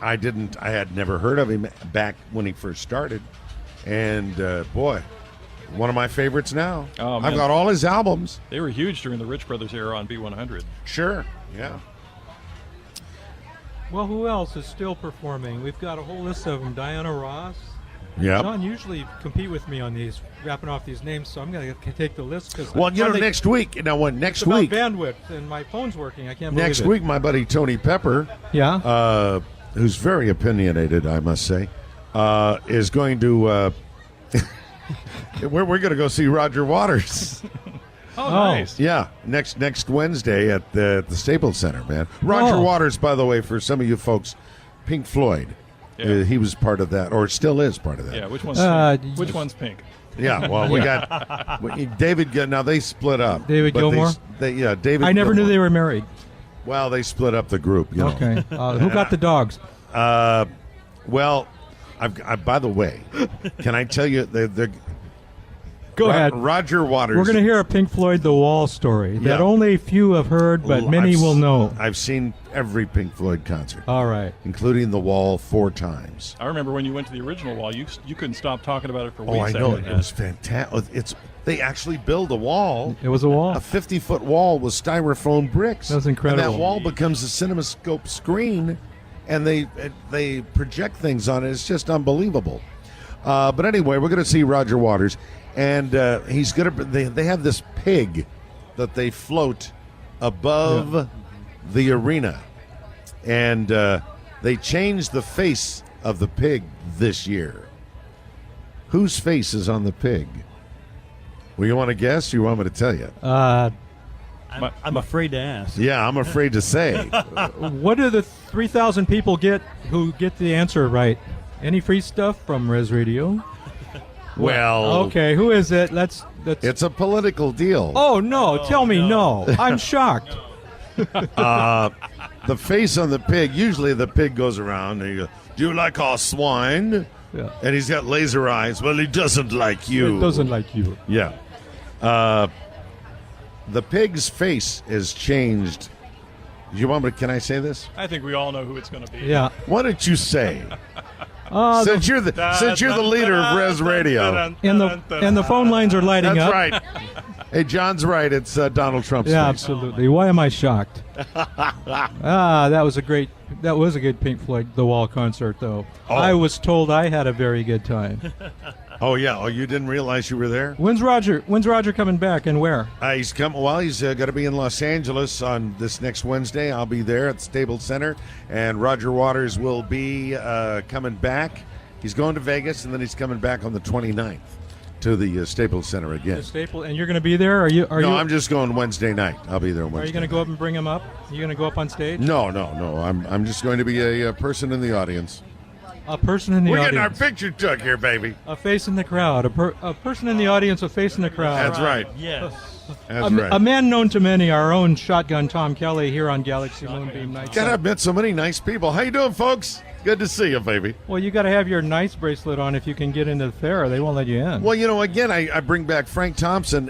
Speaker 2: I had never heard of him back when he first started. And, boy, one of my favorites now.
Speaker 3: Oh, man.
Speaker 2: I've got all his albums.
Speaker 3: They were huge during the Rich Brothers era on B100.
Speaker 2: Sure, yeah.
Speaker 4: Well, who else is still performing? We've got a whole list of them. Diana Ross.
Speaker 2: Yeah.
Speaker 4: John usually compete with me on these, wrapping off these names, so I'm going to take the list. Cause
Speaker 2: Well, next week. Now, next week.
Speaker 4: bandwidth, and my phone's working. I can't believe
Speaker 2: Next
Speaker 4: it.
Speaker 2: week, my buddy Tony Pepper, who's very opinionated, I must say, is going to. we're going to go see Roger Waters.
Speaker 3: Oh, nice.
Speaker 2: Yeah, next Wednesday at the Staples Center, man. Roger Waters, by the way, for some of you folks, Pink Floyd.
Speaker 3: Yeah.
Speaker 2: He was part of that, or still is part of that.
Speaker 3: Yeah, which one's pink?
Speaker 2: Yeah, well, we got David. Now they split up.
Speaker 4: David
Speaker 2: but
Speaker 4: Gilmour?
Speaker 2: David.
Speaker 4: I never knew
Speaker 2: Gilmour.
Speaker 4: they were married.
Speaker 2: Well, they split up the group. You know.
Speaker 4: Okay. Who got the dogs?
Speaker 2: Well, by the way, can I tell you
Speaker 4: Go ahead.
Speaker 2: Roger Waters.
Speaker 4: We're going to hear a Pink Floyd The Wall story that
Speaker 2: Yeah.
Speaker 4: only few have heard, but many will know.
Speaker 2: I've seen every Pink Floyd concert,
Speaker 4: All right.
Speaker 2: including The Wall 4 times.
Speaker 3: I remember when you went to the original Wall, you couldn't stop talking about it for
Speaker 2: Oh,
Speaker 3: weeks.
Speaker 2: I know.
Speaker 3: after
Speaker 2: It
Speaker 3: that.
Speaker 2: was fantastic. They actually build a wall.
Speaker 4: It was a wall.
Speaker 2: A 50-foot wall with styrofoam bricks.
Speaker 4: That was incredible.
Speaker 2: And that wall becomes a CinemaScope screen, and they project things on it. It's just unbelievable. But anyway, we're going to see Roger Waters, and he's going to. They have this pig that they float above the arena, and they changed the face of the pig this year. Whose face is on the pig? Well, you want to guess? Or you want me to tell you?
Speaker 8: I'm afraid to ask.
Speaker 2: Yeah, I'm afraid to say.
Speaker 4: What do the 3,000 people get who get the answer right? Any free stuff from Res Radio?
Speaker 2: Well,
Speaker 4: Okay, who is it? Let's.
Speaker 2: it's a political deal.
Speaker 4: Oh no! Tell me no. I'm shocked.
Speaker 2: The face on the pig, usually the pig goes around and you go, "Do you like our swine?"
Speaker 4: Yeah.
Speaker 2: And he's got laser eyes. Well, he doesn't like you.
Speaker 4: It doesn't like you.
Speaker 2: Yeah. The pig's face has changed. You want me? Can I say this?
Speaker 3: I think we all know who it's going to be.
Speaker 4: Yeah.
Speaker 2: Why don't you say? Since you're the leader of Res Radio.
Speaker 4: And the phone lines are lighting
Speaker 2: That's
Speaker 4: up.
Speaker 2: right. Hey, John's right. It's Donald Trump's
Speaker 4: Yeah,
Speaker 2: face.
Speaker 4: absolutely. Why am I shocked? That was a good Pink Floyd The Wall concert, though.
Speaker 2: Oh.
Speaker 4: I was told I had a very good time.
Speaker 2: Oh yeah. Oh, you didn't realize you were there?
Speaker 4: When's Roger coming back and where?
Speaker 2: He's come. Well, he's going to be in Los Angeles on this next Wednesday. I'll be there at the Staples Center, and Roger Waters will be coming back. He's going to Vegas, and then he's coming back on the 29th to the Staples Center again.
Speaker 4: The Staple, and you're going to be there?
Speaker 2: No, I'm just going Wednesday night. I'll be there Wednesday.
Speaker 4: Are you going to go up and bring him up? Are you going to go up on stage?
Speaker 2: No. I'm just going to be a person in the audience.
Speaker 4: A person in the
Speaker 2: We're
Speaker 4: audience.
Speaker 2: getting our picture took here, baby.
Speaker 4: A face in the crowd. A person in the audience, a face in the crowd.
Speaker 2: That's right.
Speaker 8: Yes.
Speaker 2: That's right.
Speaker 4: A man known to many, our own shotgun Tom Kelly here on Galaxy Moonbeam Night
Speaker 2: God,
Speaker 4: Site.
Speaker 2: I've met so many nice people. How you doing, folks? Good to see you, baby.
Speaker 4: Well, you got to have your nice bracelet on if you can get into the fair. They won't let you in.
Speaker 2: Well, again, I bring back Frank Thompson.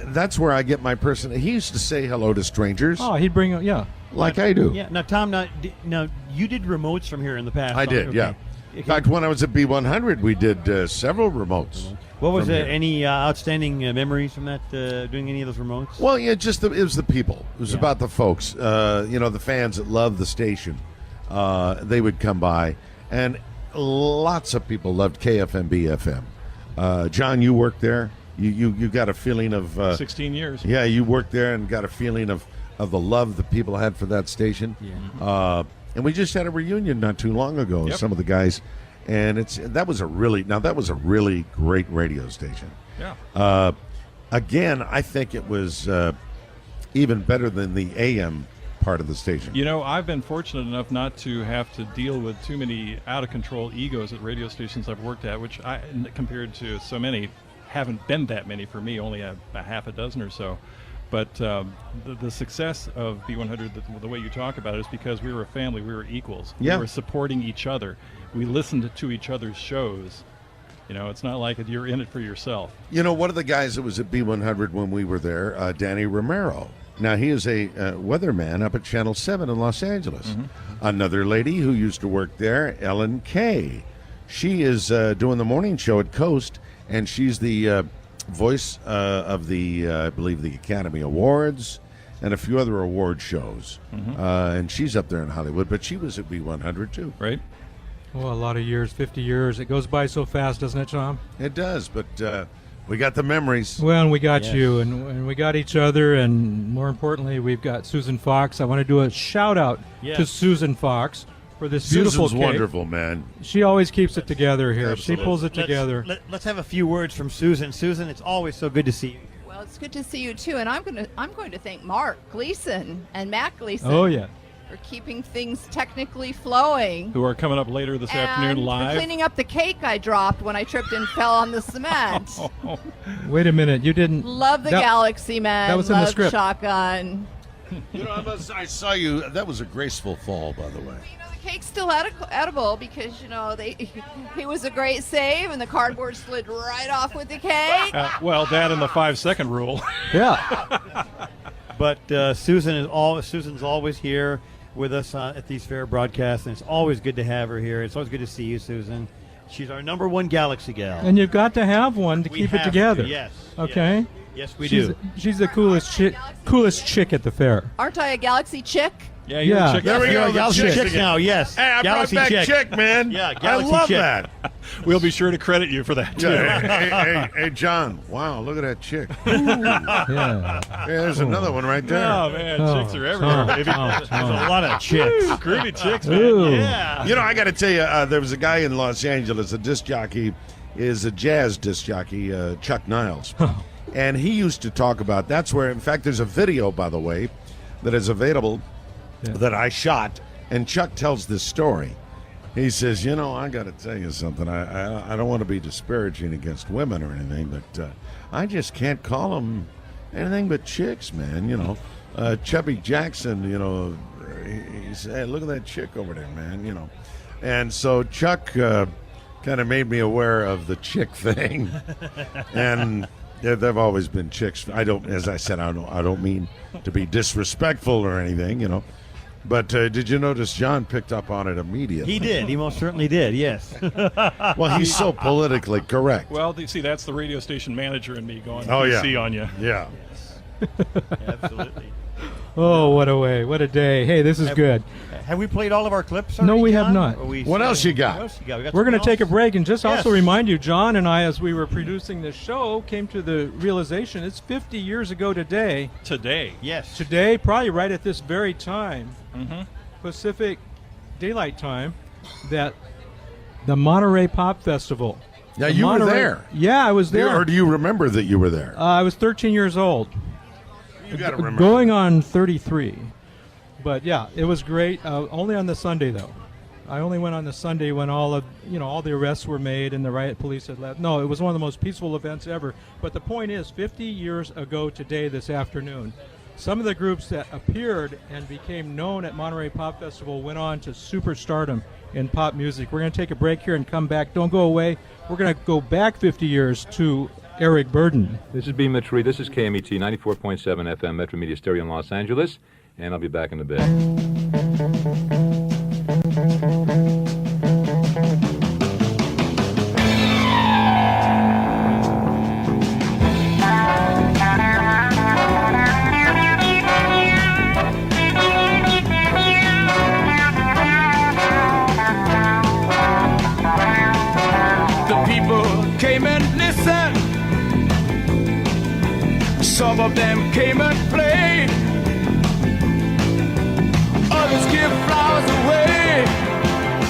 Speaker 2: That's where I get my person. He used to say hello to strangers,
Speaker 4: Oh, he'd bring, yeah.
Speaker 2: like I do.
Speaker 8: Yeah. Now, Tom. Now you did remotes from here in the past.
Speaker 2: I did,
Speaker 8: Okay.
Speaker 2: yeah. In fact, when I was at B100, we did several remotes.
Speaker 8: What was
Speaker 2: from here.
Speaker 8: any outstanding memories from that? Doing any of those remotes?
Speaker 2: Well, yeah, it was the people. It was about the folks. The fans that love the station. They would come by, and lots of people loved KFMB FM. John, you worked there. You got a feeling of
Speaker 3: 16 years.
Speaker 2: Yeah, you worked there and got a feeling of the love that people had for that station.
Speaker 8: Yeah.
Speaker 2: And we just had a reunion not too long ago.
Speaker 3: Yep.
Speaker 2: Some of the guys, and that was a really great radio station.
Speaker 3: Yeah.
Speaker 2: Again, I think it was even better than the AM part of the station.
Speaker 3: You know, I've been fortunate enough not to have to deal with too many out-of-control egos at radio stations I've worked at, which compared to so many, haven't been that many for me, only a half a dozen or so. But the success of B100, the way you talk about it, is because we were a family. We were equals.
Speaker 2: Yeah.
Speaker 3: We were supporting each other. We listened to each other's shows. You know, it's not like you're in it for yourself.
Speaker 2: You know, one of the guys that was at B100 when we were there, Danny Romero. Now, he is a weatherman up at Channel 7 in Los Angeles.
Speaker 3: Mm-hmm.
Speaker 2: Another lady who used to work there, Ellen Kay. She is doing the morning show at Coast, and she's the voice of the, I believe, the Academy Awards and a few other award shows. And she's up there in Hollywood, but she was at B100 too.
Speaker 3: Right.
Speaker 4: Oh, a lot of years, 50 years. It goes by so fast, doesn't it, Tom?
Speaker 2: It does, but we got the memories.
Speaker 4: Well, and we got
Speaker 8: Yes.
Speaker 4: you, and we got each other, and more importantly, we've got Susan Fox. I want to do a shout-out
Speaker 8: Yes.
Speaker 4: to Susan Fox for this beautiful
Speaker 2: Susan's
Speaker 4: cake.
Speaker 2: wonderful, man.
Speaker 4: She always keeps it together here.
Speaker 2: Absolutely.
Speaker 4: She pulls it together.
Speaker 8: Let's have a few words from Susan. Susan, it's always so good to see you.
Speaker 9: Well, it's good to see you too, and I'm going to thank Mark Gleason and Matt Gleason.
Speaker 4: Oh, yeah.
Speaker 9: For keeping things technically flowing.
Speaker 3: Who are coming up later this
Speaker 9: And
Speaker 3: afternoon
Speaker 9: for
Speaker 3: live.
Speaker 9: cleaning up the cake I dropped when I tripped and fell on the cement.
Speaker 4: Wait a minute. You didn't...
Speaker 9: Love the
Speaker 4: that-
Speaker 9: Galaxy Man.
Speaker 4: that was in the
Speaker 9: Love
Speaker 4: script.
Speaker 9: Shotgun.
Speaker 2: You know, I saw you. That was a graceful fall, by the way.
Speaker 9: You know, the cake's still edible because, you know, he was a great save and the cardboard slid right off with the cake.
Speaker 3: Well, that and the 5-second rule.
Speaker 4: Yeah.
Speaker 8: But Susan's always here with us at these fair broadcasts, and it's always good to have her here. It's always good to see you, Susan. She's our number one Galaxy gal.
Speaker 4: And you've got to have one to
Speaker 8: We
Speaker 4: keep it
Speaker 8: have
Speaker 4: together.
Speaker 8: to, yes.
Speaker 4: Okay?
Speaker 8: Yes, we
Speaker 4: she's,
Speaker 8: do.
Speaker 4: She's the coolest chick at the fair.
Speaker 9: Aren't I a Galaxy chick?
Speaker 3: Yeah, you're
Speaker 4: Yeah.
Speaker 3: a chick.
Speaker 2: There we
Speaker 8: You're
Speaker 2: go,
Speaker 8: a
Speaker 2: the
Speaker 8: Galaxy
Speaker 2: chick
Speaker 8: chick
Speaker 2: again.
Speaker 8: now, yes.
Speaker 2: Hey, I
Speaker 8: Galaxy
Speaker 2: brought back
Speaker 8: chick.
Speaker 2: chick, man.
Speaker 8: Yeah,
Speaker 2: I
Speaker 8: Galaxy
Speaker 2: love
Speaker 8: chick.
Speaker 2: that.
Speaker 3: We'll be sure to credit you for that, too.
Speaker 2: Yeah, hey, John. Wow, look at that chick.
Speaker 4: Yeah.
Speaker 2: Hey, there's another one right there.
Speaker 3: Oh, man,
Speaker 4: Oh,
Speaker 3: chicks are everywhere, baby.
Speaker 8: There's a lot of chicks.
Speaker 3: Groovy chicks, man.
Speaker 4: Ooh.
Speaker 8: Yeah.
Speaker 2: You know, I got to tell you, there was a guy in Los Angeles, a disc jockey, is a jazz disc jockey, Chuck Niles. And he used to talk about, that's where, in fact, there's a video, by the way, that is available that I shot, and Chuck tells this story. He says, you know, I got to tell you something. I don't want to be disparaging against women or anything, but I just can't call them anything but chicks, man. You know, Chubby Jackson, you know, he said, hey, look at that chick over there, man, you know. And so Chuck kind of made me aware of the chick thing. And there've always been chicks. As I said, I don't mean to be disrespectful or anything, you know. But did you notice John picked up on it immediately?
Speaker 8: He did. He most certainly did, yes.
Speaker 2: Well, he's so politically correct.
Speaker 3: Well, see, that's the radio station manager and me going
Speaker 2: Oh, yeah.
Speaker 3: PC on you.
Speaker 2: Yeah.
Speaker 8: Absolutely.
Speaker 4: Oh, what a way. What a day. Hey, this is good.
Speaker 8: Have we played all of our clips
Speaker 4: No,
Speaker 8: already,
Speaker 4: we have
Speaker 8: John?
Speaker 4: not.
Speaker 8: Or we
Speaker 2: What else you got?
Speaker 8: What else you got? We got
Speaker 4: We're going to
Speaker 8: something
Speaker 4: take a
Speaker 8: else?
Speaker 4: break and just also
Speaker 8: Yes.
Speaker 4: remind you, John and I, as we were producing this show, came to the realization it's 50 years ago today.
Speaker 3: Today.
Speaker 8: Yes.
Speaker 4: Today, probably right at this very time, Pacific Daylight Time, that the Monterey Pop Festival.
Speaker 2: Now,
Speaker 4: The
Speaker 2: you were
Speaker 4: Monterey-
Speaker 2: there.
Speaker 4: Yeah, I was there.
Speaker 2: Or do you remember that you were there?
Speaker 4: I was 13 years old.
Speaker 2: You got to remember.
Speaker 4: Going on 33. But yeah, it was great. Only on the Sunday though. I only went on the Sunday when all the arrests were made and the riot police had left. No, it was one of the most peaceful events ever. But the point is, 50 years ago today, this afternoon, some of the groups that appeared and became known at Monterey Pop Festival went on to superstardom in pop music. We're going to take a break here and come back. Don't go away. We're going to go back 50 years to Eric Burden.
Speaker 10: This is B. Mitri. This is KMET 94.7 FM Metro Media Stereo in Los Angeles, and I'll be back in a bit.
Speaker 7: The people came and listened. Some of them came and played. Others give flowers away.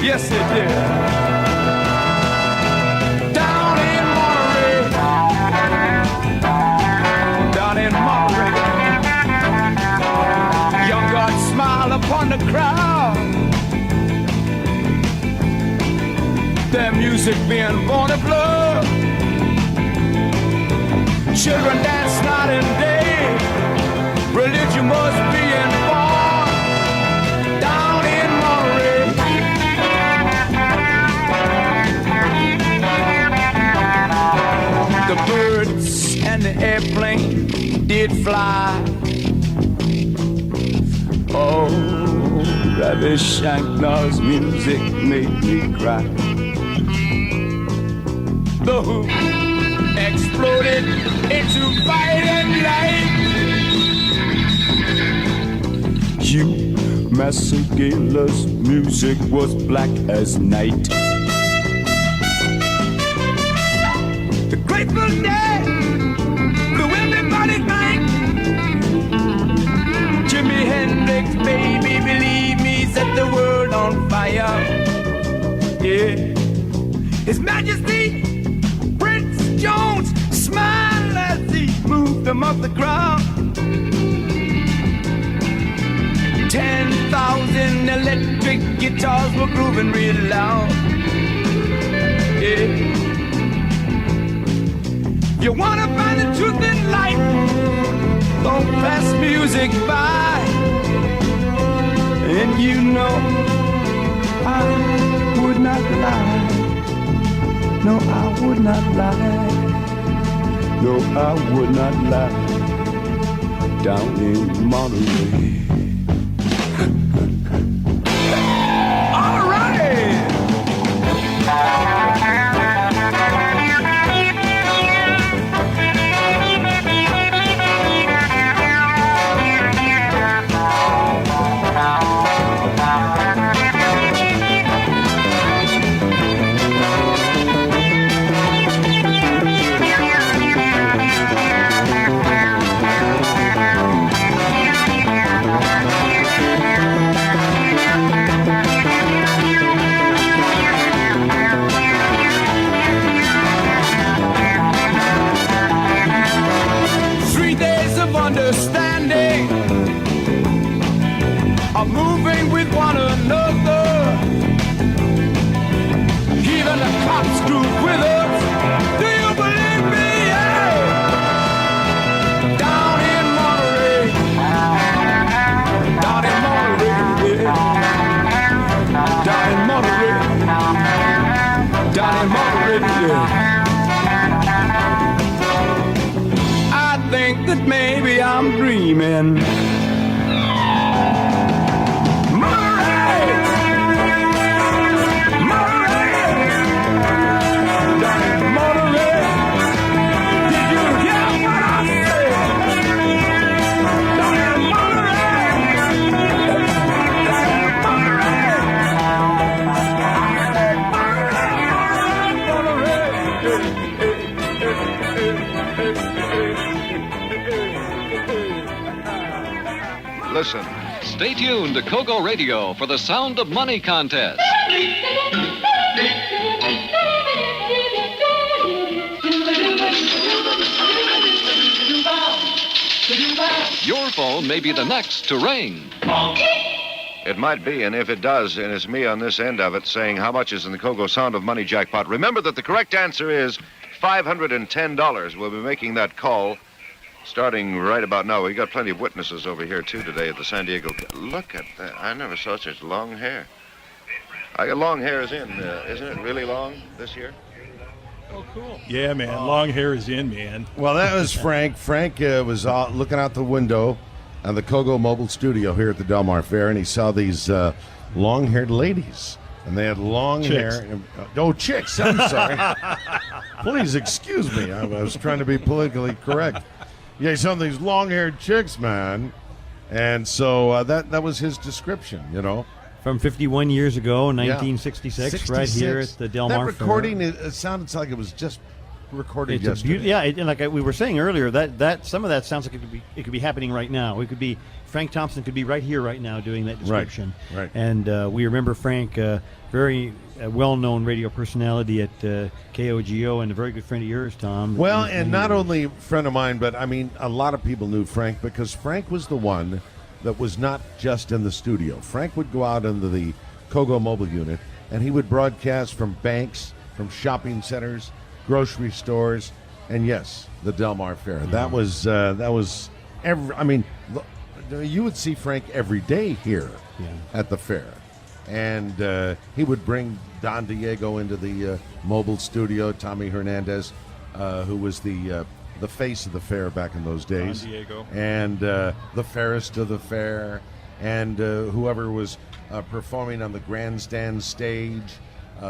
Speaker 7: Yes, they did. Down in Monterey. Down in Monterey. Young God smiled upon the crowd. Their music being born of love. Children dance night and day. Religion was being born down in Monterey. The birds and the airplane did fly. Oh, Ravi Shankar's music made me cry. The Who exploded into violent light. Hugh Massagala's music was black as night. The Grateful Dead blew everybody's mind. Jimi Hendrix, baby, believe me, set the world on fire. Yeah, His Majesty Prince Jones smiled as he moved them off the ground. 10,000 electric guitars were grooving real loud. Yeah. You wanna find the truth in life, don't pass music by. And you know I would not lie. No, I would not lie. No, I would not lie. Down in Monterey. All right. Understanding, are moving with one another. Even the cops groove with us. Do you believe me? Yeah. Down in Monterey, down in Monterey, yeah. Down in Monterey, down in Monterey, yeah. Think that maybe I'm dreaming. Monterey, Monterey, down in Monterey. Did you hear what I said? Down in Monterey, down in
Speaker 11: Listen, stay tuned to KOGO Radio for the Sound of Money contest. Your phone may be the next to ring.
Speaker 5: It might be, and if it does, and it's me on this end of it saying how much is in the KOGO Sound of Money jackpot, remember that the correct answer is $510. We'll be making that call starting right about now. We got plenty of witnesses over here, too, today at the San Diego. Look at that. I never saw such long hair. I got long hair is in. Isn't it really long this year?
Speaker 3: Oh, cool. Yeah, man. Long hair is in, man.
Speaker 2: Well, that was Frank. Frank was looking out the window on the KOGO mobile studio here at the Del Mar Fair, and he saw these long-haired ladies. And they had long hair. Oh, chicks. I'm sorry. Please excuse me. I was trying to be politically correct. Yeah, he saw these long-haired chicks, man. And so that was his description, you know.
Speaker 8: From 51 years ago, 1966, right here at the Del Mar Fair.
Speaker 2: That recording, it sounded like it was just recorded yesterday.
Speaker 8: Yeah, and like we were saying earlier, that some of that sounds like it could be happening right now. It could be Frank Thompson could be right here right now doing that description.
Speaker 2: Right.
Speaker 8: And we remember Frank, very well-known radio personality at KOGO, and a very good friend of yours, Tom.
Speaker 2: Well, and not only a friend of mine, but I mean, a lot of people knew Frank because Frank was the one that was not just in the studio. Frank would go out into the KOGO mobile unit, and he would broadcast from banks, from shopping centers, grocery stores, and yes, the Del Mar Fair. That was every. I mean, you would see Frank every day here at the fair, and he would bring Don Diego into the mobile studio. Tommy Hernandez, who was the face of the fair back in those days,
Speaker 3: Don Diego,
Speaker 2: and the fairest of the fair, and whoever was performing on the grandstand stage.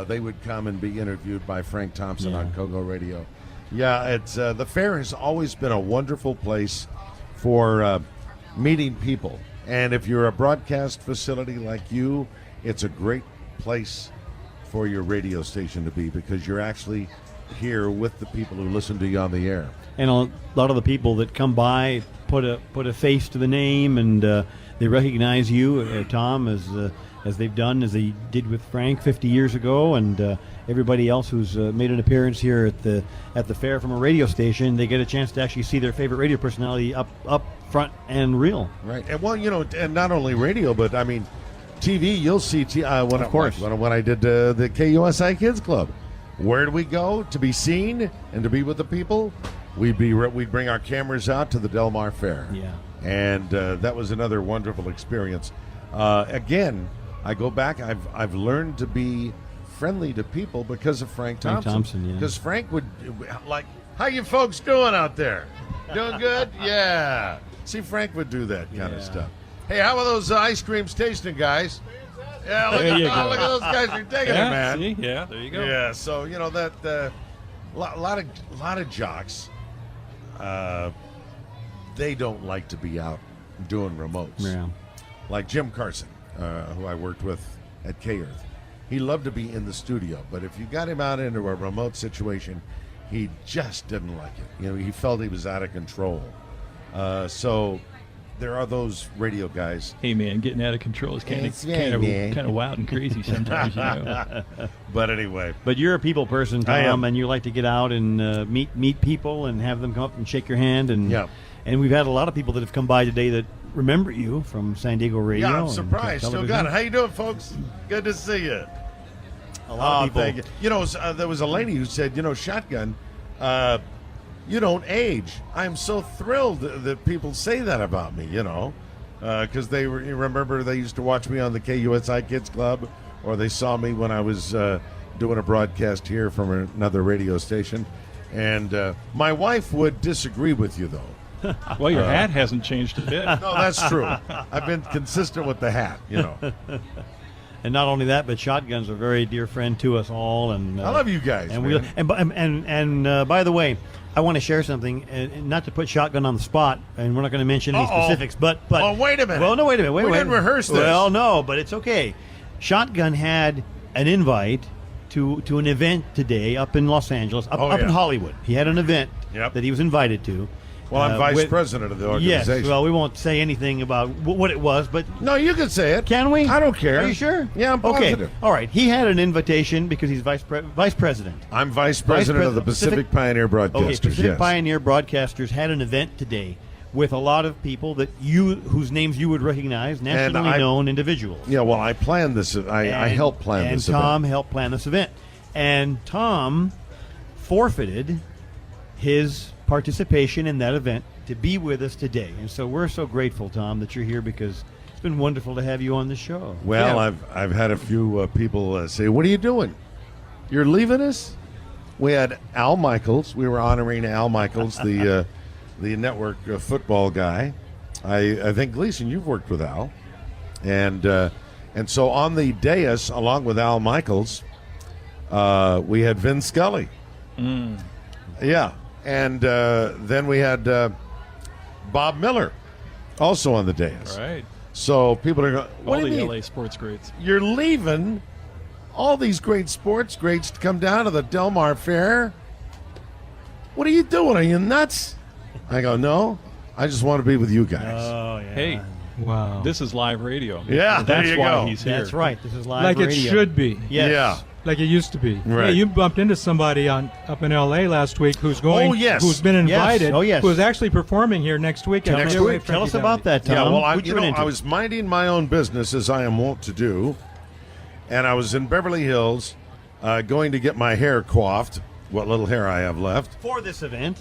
Speaker 2: They would come and be interviewed by Frank Thompson on KOGO Radio. Yeah, it's the fair has always been a wonderful place for meeting people. And if you're a broadcast facility like you, it's a great place for your radio station to be, because you're actually here with the people who listen to you on the air.
Speaker 8: And a lot of the people that come by put a face to the name, and they recognize you, Tom, as they've done, as they did with Frank 50 years ago, and everybody else who's made an appearance here at the fair from a radio station. They get a chance to actually see their favorite radio personality up front and real.
Speaker 2: Right. And well, and not only radio, but I mean, TV. You'll see. Of
Speaker 8: course.
Speaker 2: When I did the KUSI Kids Club, where do we go to be seen and to be with the people? We'd bring our cameras out to the Del Mar Fair.
Speaker 8: Yeah.
Speaker 2: And that was another wonderful experience. Again, I go back. I've learned to be friendly to people because of Frank Thompson.
Speaker 8: Yeah.
Speaker 2: Because Frank would like, how you folks doing out there? Doing good? Yeah. See, Frank would do that kind of stuff. Hey, how are those ice creams tasting, guys? Yeah, look at those guys are digging it, man.
Speaker 3: See? Yeah, there you go.
Speaker 2: Yeah, so that lot of jocks, they don't like to be out doing remotes.
Speaker 8: Yeah.
Speaker 2: Like Jim Carson, who I worked with at K-Earth. He loved to be in the studio, but if you got him out into a remote situation, he just didn't like it. He felt he was out of control. So there are those radio guys.
Speaker 3: Hey, man, getting out of control is kind of wild and crazy sometimes.
Speaker 2: But anyway.
Speaker 8: But you're a people person, Tom, and you like to get out and meet people and have them come up and shake your hand. And we've had a lot of people that have come by today that remember you from San Diego radio.
Speaker 2: Yeah, I'm surprised. Still got it. How you doing, folks? Good to see you.
Speaker 8: A lot of people.
Speaker 2: Thank you. There was a lady who said, Shotgun, you don't age. I'm so thrilled that people say that about me, because you remember they used to watch me on the KUSI Kids Club, or they saw me when I was doing a broadcast here from another radio station. And my wife would disagree with you, though.
Speaker 3: Well, your hat hasn't changed a bit.
Speaker 2: No, that's true. I've been consistent with the hat,
Speaker 8: And not only that, but Shotgun's a very dear friend to us all. And
Speaker 2: I love you guys.
Speaker 8: And by the way, I want to share something, not to put Shotgun on the spot, and we're not going to mention any specifics. But
Speaker 2: oh, wait a minute.
Speaker 8: Well, no, wait a minute.
Speaker 2: We didn't rehearse this.
Speaker 8: Well, no, but it's okay. Shotgun had an invite to an event today up in Los Angeles, up in Hollywood. He had an event that he was invited to.
Speaker 2: Well, I'm vice president of the organization.
Speaker 8: Yes, well, we won't say anything about what it was, but...
Speaker 2: No, you can say it.
Speaker 8: Can we?
Speaker 2: I don't care.
Speaker 8: Are you sure?
Speaker 2: Yeah, I'm positive.
Speaker 8: Okay, all right. He had an invitation because he's vice president.
Speaker 2: I'm vice president of the Pacific Pioneer Broadcasters,
Speaker 8: Okay, Pacific Pioneer Broadcasters had an event today with a lot of people whose names you would recognize, nationally known individuals.
Speaker 2: Yeah, well, I planned this. I helped plan this event.
Speaker 8: And Tom helped plan this event. And Tom forfeited his participation in that event to be with us today. And so we're so grateful, Tom, that you're here, because it's been wonderful to have you on the show.
Speaker 2: Well, I've had a few people say, "What are you doing? You're leaving us?" We had Al Michaels. We were honoring Al Michaels, the network football guy. I think, Gleason, you've worked with Al. And so on the dais, along with Al Michaels, we had Vin Scully. Yeah. And then we had Bob Miller also on the dais.
Speaker 3: All right.
Speaker 2: So people are going, what
Speaker 3: all
Speaker 2: do you
Speaker 3: the
Speaker 2: mean?
Speaker 3: LA sports greats.
Speaker 2: You're leaving all these great sports greats to come down to the Del Mar Fair? What are you doing? Are you nuts? I go, no, I just want to be with you guys.
Speaker 8: Oh, yeah.
Speaker 3: Hey,
Speaker 4: wow.
Speaker 3: This is live radio.
Speaker 2: Yeah,
Speaker 3: that's
Speaker 2: there you
Speaker 3: why
Speaker 2: go.
Speaker 3: he's here.
Speaker 8: That's right. This is live
Speaker 4: Like
Speaker 8: radio.
Speaker 4: it should be.
Speaker 8: Yes.
Speaker 2: Yeah.
Speaker 4: Like it used to be.
Speaker 2: Right.
Speaker 4: Hey, you bumped into somebody up in L.A. last week who's going.
Speaker 2: Oh, yes.
Speaker 4: Who's been invited.
Speaker 8: Yes. Oh, yes.
Speaker 4: Who's actually performing here next week.
Speaker 8: Tell us about that, Tom.
Speaker 2: Yeah, well,
Speaker 8: Who'd you run into?
Speaker 2: I was minding my own business, as I am wont to do, and I was in Beverly Hills going to get my hair coiffed, what little hair I have left.
Speaker 8: For this event.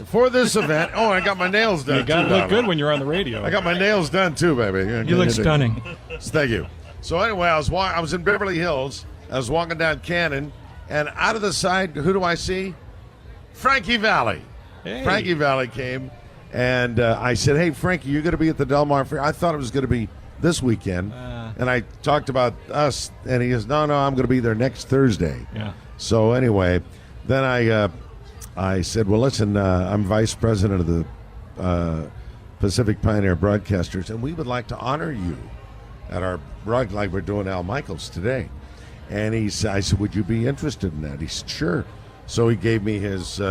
Speaker 2: Oh, I got my nails done,
Speaker 3: You got to
Speaker 2: too.
Speaker 3: look good when you're on the radio.
Speaker 2: I got my nails done, too, baby.
Speaker 4: You look stunning.
Speaker 2: Thank you. So anyway, I was in Beverly Hills. I was walking down Cannon, and out of the side, who do I see? Frankie Valli.
Speaker 3: Hey.
Speaker 2: Frankie Valli came, and I said, "Hey, Frankie, you're going to be at the Del Mar Fair." I thought it was going to be this weekend, and I talked about us, and he goes, "No, I'm going to be there next Thursday."
Speaker 3: Yeah.
Speaker 2: So anyway, then I said, well, listen, I'm vice president of the Pacific Pioneer Broadcasters, and we would like to honor you at our broad, like we're doing Al Michaels today. And I said, would you be interested in that? He said, sure. So he gave me his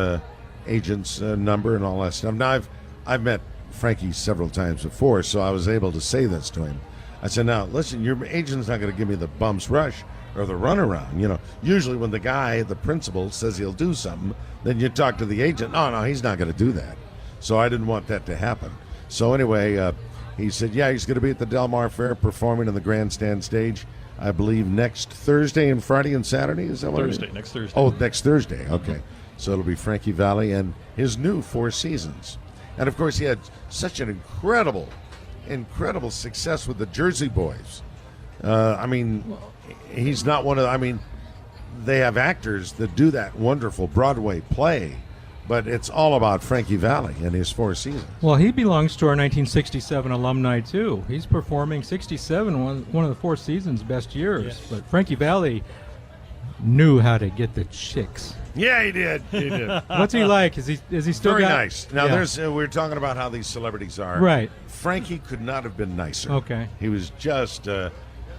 Speaker 2: agent's number and all that stuff. Now, I've met Frankie several times before, so I was able to say this to him. I said, now, listen, your agent's not going to give me the bumps rush or the runaround. You know, usually when the guy, the principal, says he'll do something, then you talk to the agent. No, he's not going to do that. So I didn't want that to happen. So anyway, he said, yeah, he's going to be at the Del Mar Fair performing on the grandstand stage, I believe, next Thursday and Friday and Saturday. Is that what it is?
Speaker 3: Next Thursday.
Speaker 2: Oh, next Thursday. Okay. So it'll be Frankie Valli and his new Four Seasons. And, of course, he had such an incredible success with the Jersey Boys. I mean, he's not one of the, I mean, they have actors that do that wonderful Broadway play, but it's all about Frankie Valli and his Four Seasons.
Speaker 4: Well, he belongs to our 1967 alumni, too. He's performing 67, one of the Four Seasons' best years. Yes. But Frankie Valli knew how to get the chicks.
Speaker 2: Yeah, he did. He did.
Speaker 4: What's he like? Is he still
Speaker 2: very
Speaker 4: got...
Speaker 2: nice? Now, there's we're talking about how these celebrities are.
Speaker 4: Right.
Speaker 2: Frankie could not have been nicer.
Speaker 4: Okay.
Speaker 2: He was just. I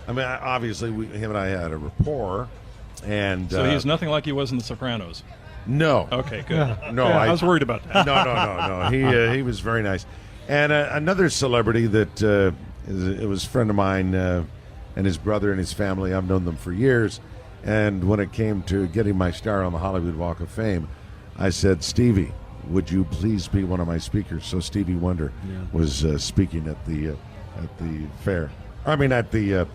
Speaker 2: mean, obviously, him and I had a rapport, and
Speaker 3: so he's nothing like he was in The Sopranos.
Speaker 2: No.
Speaker 3: Okay, good.
Speaker 2: No,
Speaker 3: I was worried about that.
Speaker 2: No. He was very nice. And another celebrity that it was a friend of mine and his brother and his family. I've known them for years. And when it came to getting my star on the Hollywood Walk of Fame, I said, Stevie, would you please be one of my speakers? So Stevie Wonder was speaking at the fair. I mean, at the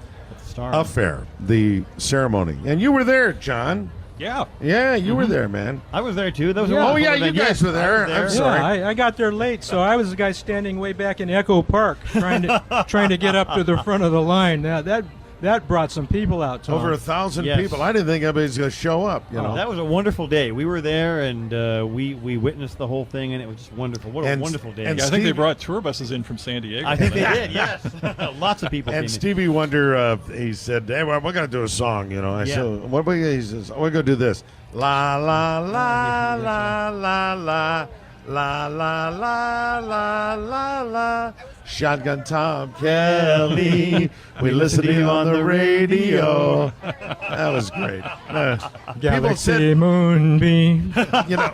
Speaker 2: fair, the ceremony. And you were there, John.
Speaker 3: Yeah.
Speaker 2: Yeah, you were there, man.
Speaker 8: I was there, too. That was
Speaker 2: you guys were there. I'm sorry.
Speaker 4: I got there late, so I was the guy standing way back in Echo Park trying to get up to the front of the line. Now, that brought some people out, Tom.
Speaker 2: Over 1,000 people. I didn't think anybody's going to show up. You know,
Speaker 8: that was a wonderful day. We were there, and we witnessed the whole thing, and it was just wonderful. What a wonderful day!
Speaker 3: And I think they brought tour buses in from San Diego.
Speaker 8: I think they did. Yes, lots of people.
Speaker 2: And Stevie Wonder, he said, "Hey, we're going to do a song." You know, I said, "What?" He says, "We're going to do this." La la la la la la. La la la la la la. Shotgun Tom Kelly. We listen to you on the radio. That was great.
Speaker 4: Galaxy Moonbeam.
Speaker 2: You know,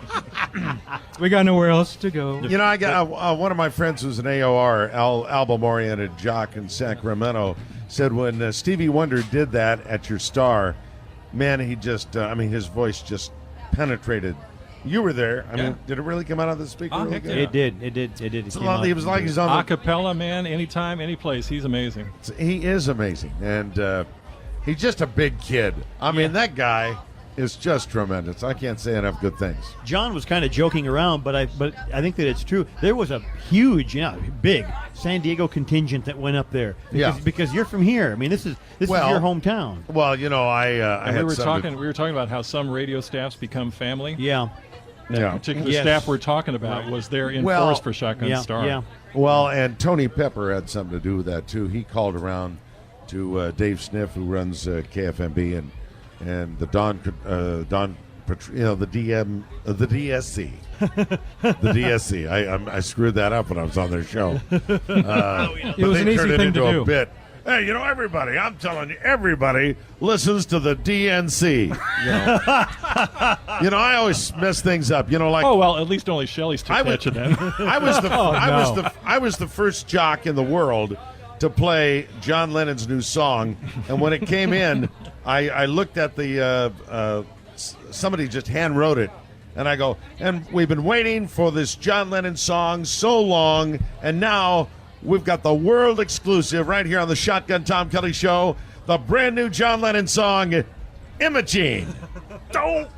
Speaker 4: we got nowhere else to go.
Speaker 2: You know, I got one of my friends who's an AOR, album-oriented jock in Sacramento, said when Stevie Wonder did that at your star, man, he just, his voice just penetrated. You were there. I mean, did it really come out of the speaker? Really good?
Speaker 8: It did.
Speaker 2: It's a lot, he was like he's on
Speaker 3: a cappella, man. Anytime, any place. He's amazing.
Speaker 2: He is amazing, and he's just a big kid. I mean, that guy is just tremendous. I can't say enough good things.
Speaker 8: John was kind of joking around, but I think that it's true. There was a huge, big San Diego contingent that went up there. Because you're from here. I mean, this is your hometown.
Speaker 2: Well, you know,
Speaker 3: we were talking about how some radio staffs become family.
Speaker 8: Yeah.
Speaker 3: That particular staff we're talking about was there in force for Shotgun Star.
Speaker 8: Yeah.
Speaker 2: Well, and Tony Pepper had something to do with that too. He called around to Dave Sniff, who runs KFMB, and the the DSC, the DSC. I screwed that up when I was on their show.
Speaker 4: It was an easy thing to do.
Speaker 2: A bit. Hey, you know, everybody, I'm telling you, everybody listens to the DNC. You know, I always mess things up. You know, like,
Speaker 3: oh well, at least only Shelley's took that to them.
Speaker 2: I was the first jock in the world to play John Lennon's new song, and when it came in, I looked at the somebody just hand wrote it, and I go, and we've been waiting for this John Lennon song so long, and now we've got the world exclusive right here on the Shotgun Tom Kelly Show, the brand new John Lennon song, Imogene.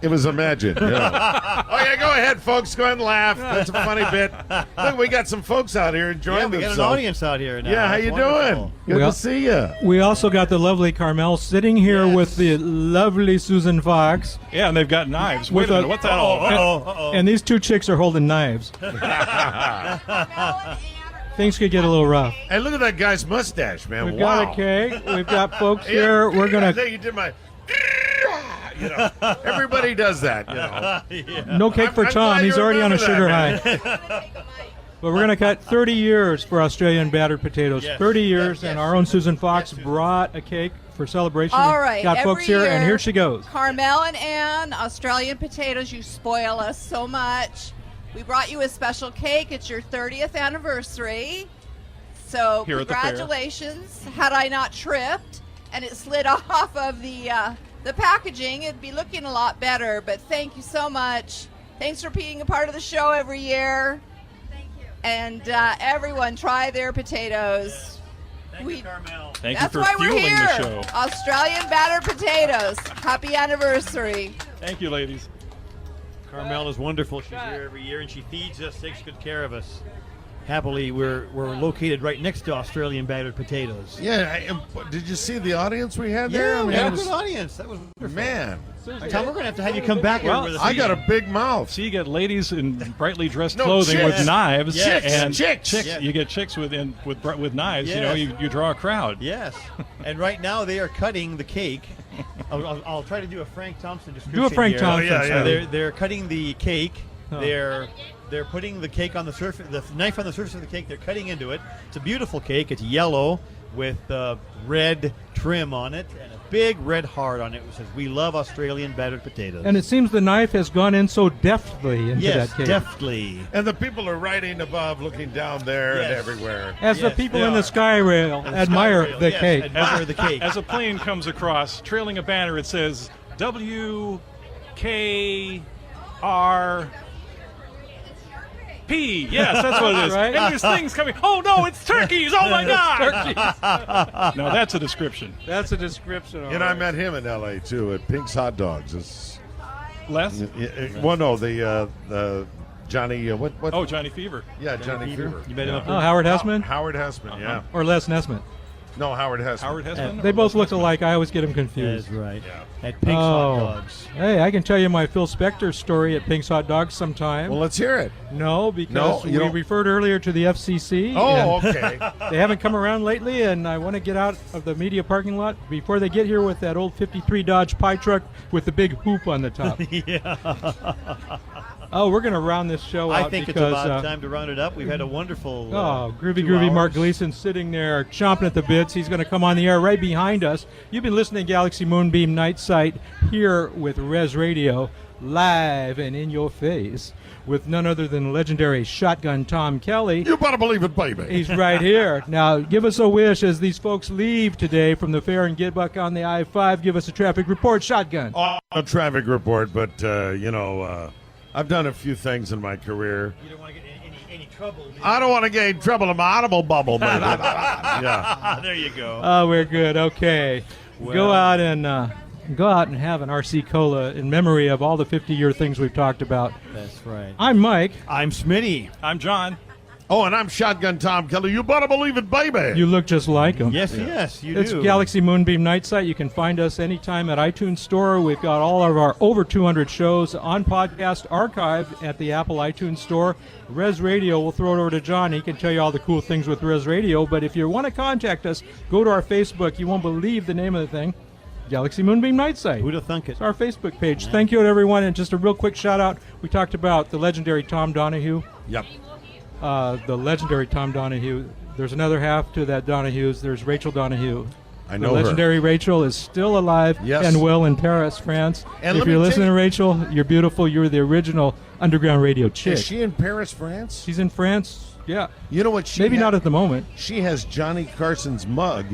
Speaker 2: It was Imagine. Yeah. Oh, yeah, go ahead, folks. Go ahead and laugh. That's a funny bit. Look, we got some folks out here enjoying themselves.
Speaker 8: We got an audience out here now.
Speaker 2: Yeah, how you doing? Good to see you.
Speaker 4: We also got the lovely Carmel sitting here with the lovely Susan Fox.
Speaker 3: Yeah, and they've got knives. Wait a minute, what's that all?
Speaker 4: And these two chicks are holding knives. Things could get a little rough.
Speaker 2: Hey, look at that guy's mustache, man.
Speaker 4: We've got a cake. We've got folks here. We're going to...
Speaker 2: You did my... You know, everybody does that. You know.
Speaker 4: No cake for
Speaker 2: I'm
Speaker 4: Tom.
Speaker 2: glad
Speaker 4: He's
Speaker 2: you
Speaker 4: already on a
Speaker 2: remember
Speaker 4: sugar
Speaker 2: that,
Speaker 4: high. But we're going to cut 30 years for Australian battered potatoes.
Speaker 8: Yes.
Speaker 4: 30 years,
Speaker 8: Yes.
Speaker 4: and our own Susan Fox brought a cake for celebration.
Speaker 9: All right,
Speaker 4: Got
Speaker 9: every
Speaker 4: folks here, and
Speaker 9: year,
Speaker 4: here she goes.
Speaker 9: Carmel and Ann, Australian potatoes, you spoil us so much. We brought you a special cake. It's your 30th anniversary. So
Speaker 3: Here at the fair.
Speaker 9: congratulations. Had I not tripped and it slid off of the packaging, it'd be looking a lot better. But thank you so much. Thanks for being a part of the show every year. Thank you. And everyone, try their potatoes.
Speaker 8: Thank you, Carmel.
Speaker 3: Thank
Speaker 9: That's
Speaker 3: you for
Speaker 9: why we're
Speaker 3: fueling
Speaker 9: here.
Speaker 3: the show.
Speaker 9: Australian battered potatoes. Happy anniversary.
Speaker 3: Thank you, ladies.
Speaker 8: Carmel is wonderful. She's here every year, and she feeds us, takes good care of us. Happily, we're located right next to Australian battered potatoes.
Speaker 2: Yeah, did you see the audience we had there?
Speaker 8: Yeah,
Speaker 2: I
Speaker 8: we
Speaker 2: mean,
Speaker 8: had
Speaker 2: it
Speaker 8: a
Speaker 2: was-
Speaker 8: good audience. That was wonderful.
Speaker 2: Man,
Speaker 8: Tom, we're going to have you come back here with us.
Speaker 2: I got a big mouth.
Speaker 3: So you get ladies in brightly dressed
Speaker 2: No,
Speaker 3: clothing
Speaker 2: chicks.
Speaker 3: with knives,
Speaker 2: Chicks.
Speaker 3: and
Speaker 2: Chicks.
Speaker 3: chicks. You get chicks with knives. You know,
Speaker 8: Yes.
Speaker 3: you draw a crowd.
Speaker 8: Yes. And right now they are cutting the cake. I'll try to do a Frank Thompson description.
Speaker 4: Do a Frank
Speaker 8: here.
Speaker 4: Thompson.
Speaker 2: Oh, yeah, yeah.
Speaker 8: They're cutting the cake.
Speaker 4: Oh.
Speaker 8: They're putting the cake on the surface, the knife on the surface of the cake. They're cutting into it. It's a beautiful cake. It's yellow with red trim on it and a big red heart on it, which says, "We love Australian battered potatoes."
Speaker 4: And it seems the knife has gone in so deftly into
Speaker 8: yes,
Speaker 4: that cake.
Speaker 8: deftly.
Speaker 2: And the people are writing above, looking down there and
Speaker 8: Yes.
Speaker 2: everywhere.
Speaker 4: As the
Speaker 8: Yes,
Speaker 4: people
Speaker 8: they
Speaker 4: in the
Speaker 8: are.
Speaker 4: sky rail
Speaker 8: And the
Speaker 4: admire
Speaker 8: sky rail,
Speaker 4: the
Speaker 8: yes,
Speaker 4: cake.
Speaker 8: admire the cake.
Speaker 3: As a plane comes across, trailing a banner, it says WKRP. Yes, that's what it is.
Speaker 4: Right.
Speaker 3: And there's things coming. Oh no, it's turkeys! Oh my God! No, that's a description.
Speaker 4: That's a description.
Speaker 2: You know, I met him in L.A. too at Pink's Hot Dogs. It's,
Speaker 3: Les?
Speaker 2: well, no, the Johnny. What?
Speaker 3: Oh, Johnny Fever.
Speaker 2: Yeah, Johnny Fever.
Speaker 8: You met him up
Speaker 4: Oh, Howard Hessman?
Speaker 2: Howard Hessman. Yeah.
Speaker 4: Or Les Nesmith.
Speaker 2: No, Howard Hessman.
Speaker 3: Howard Hessman.
Speaker 4: They both look alike. I always get them
Speaker 8: That's
Speaker 4: confused.
Speaker 8: right. At Pink's Hot Dogs.
Speaker 4: Hey, I can tell you my Phil Spector story at Pink's Hot Dogs sometime.
Speaker 2: Well, let's hear it.
Speaker 4: No, because
Speaker 2: No, you
Speaker 4: we
Speaker 2: don't-
Speaker 4: referred earlier to the FCC.
Speaker 2: Oh,
Speaker 4: and
Speaker 2: okay.
Speaker 4: They haven't come around lately, and I want to get out of the media parking lot before they get here with that old 53 Dodge pie truck with the big hoop on the top.
Speaker 8: Yeah.
Speaker 4: Oh, we're going to round this show out
Speaker 8: I think it's
Speaker 4: because,
Speaker 8: about time to round it up. We've had a wonderful.
Speaker 4: groovy
Speaker 8: 2
Speaker 4: Mark
Speaker 8: hours.
Speaker 4: Gleason sitting there chomping at the bits. He's going to come on the air right behind us. You've been listening to Galaxy Moonbeam Night Site here with Res Radio, live and in your face, with none other than legendary Shotgun Tom Kelly.
Speaker 2: You better believe it, baby.
Speaker 4: He's right here. Now, give us a wish as these folks leave today from the fair and get back on the I-5. Give us a traffic report, Shotgun.
Speaker 2: A traffic report, but, I've done a few things in my career.
Speaker 8: You don't want to get any trouble.
Speaker 2: I don't want to get in trouble in my audible bubble, baby. Yeah.
Speaker 8: There you go.
Speaker 4: Oh, we're good. Okay. Go out and have an RC Cola in memory of all the 50-year things we've talked about.
Speaker 8: That's right.
Speaker 4: I'm Mike.
Speaker 8: I'm Smitty.
Speaker 3: I'm John.
Speaker 2: Oh, and I'm Shotgun Tom Kelly. You better believe it, baby.
Speaker 4: You look just like him.
Speaker 8: Yes, yes, you
Speaker 4: It's
Speaker 8: do.
Speaker 4: Galaxy Moonbeam Night Site. You can find us anytime at iTunes Store. We've got all of our over 200 shows on podcast archived at the Apple iTunes Store. Res Radio, we'll throw it over to John. He can tell you all the cool things with Res Radio. But if you want to contact us, go to our Facebook. You won't believe the name of the thing. Galaxy Moonbeam Night Site.
Speaker 8: Who'd have thunk it?
Speaker 4: It's our Facebook page. Thank you to everyone. And just a real quick shout out. We talked about the legendary Tom Donahue.
Speaker 2: Yep.
Speaker 4: The legendary Tom Donahue. There's another half to that Donahue's. There's Rachel Donahue.
Speaker 2: I
Speaker 4: The
Speaker 2: know
Speaker 4: legendary Rachel is still alive
Speaker 2: Yes.
Speaker 4: and well in Paris, France.
Speaker 2: And
Speaker 4: if
Speaker 2: let
Speaker 4: you're
Speaker 2: me
Speaker 4: listening
Speaker 2: tell
Speaker 4: to Rachel, you're beautiful. You're the original underground radio chick.
Speaker 2: Is she in Paris, France?
Speaker 4: She's in France. Yeah.
Speaker 2: You know what? She
Speaker 4: Maybe not at the moment.
Speaker 2: She has Johnny Carson's mug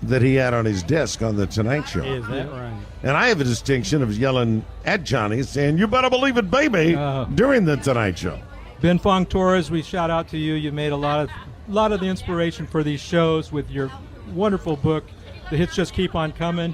Speaker 2: that he had on his desk on the Tonight Show.
Speaker 8: Is that right?
Speaker 2: And I have a distinction of yelling at Johnny, saying, "You better believe it, baby," during the Tonight Show.
Speaker 4: Ben Fong Torres, we shout out to you. You made a lot of the inspiration for these shows with your wonderful book. The hits just keep on coming.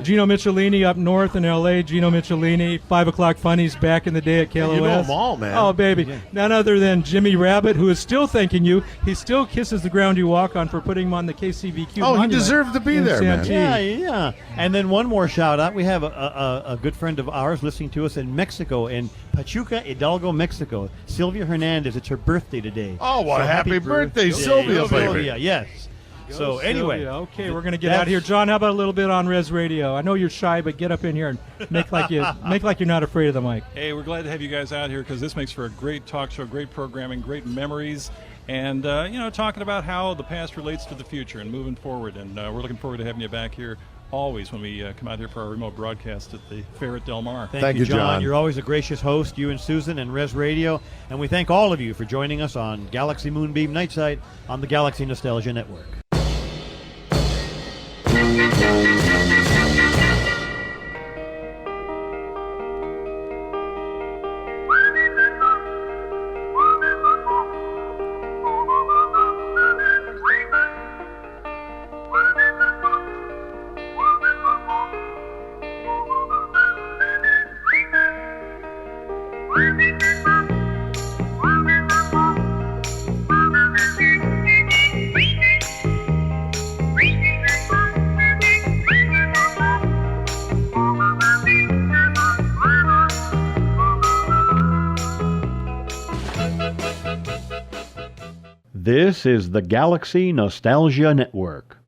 Speaker 4: Gino Michelini up north in L.A. Gino Michelini, 5 o'clock funnies back in the day at KLOS.
Speaker 2: You know them all, man.
Speaker 4: Oh, baby. None other than Jimmy Rabbit, who is still thanking you. He still kisses the ground you walk on for putting him on the KCBQ
Speaker 2: Oh, he
Speaker 4: monument
Speaker 2: deserved to be
Speaker 4: in
Speaker 2: there, man.
Speaker 4: Santee.
Speaker 8: Yeah. And then one more shout out. We have a good friend of ours listening to us in Mexico, in Pachuca, Hidalgo, Mexico. Sylvia Hernandez. It's her birthday today.
Speaker 2: Oh, well,
Speaker 8: So
Speaker 2: happy birthday, Sylvia, baby.
Speaker 8: Sylvia, yes. So anyway,
Speaker 4: Sylvia. Okay, we're going to get out of here. John, how about a little bit on Res Radio? I know you're shy, but get up in here and make like you're not afraid of the mic.
Speaker 3: Hey, we're glad to have you guys out here because this makes for a great talk show, great programming, great memories, and talking about how the past relates to the future and moving forward. And we're looking forward to having you back here always when we come out here for our remote broadcast at the fair at Del Mar.
Speaker 8: Thank you, John. You're always a gracious host, you and Susan and Res Radio, and we thank all of you for joining us on Galaxy Moonbeam Night Site on the Galaxy Nostalgia Network.
Speaker 1: This is the Galaxy Nostalgia Network.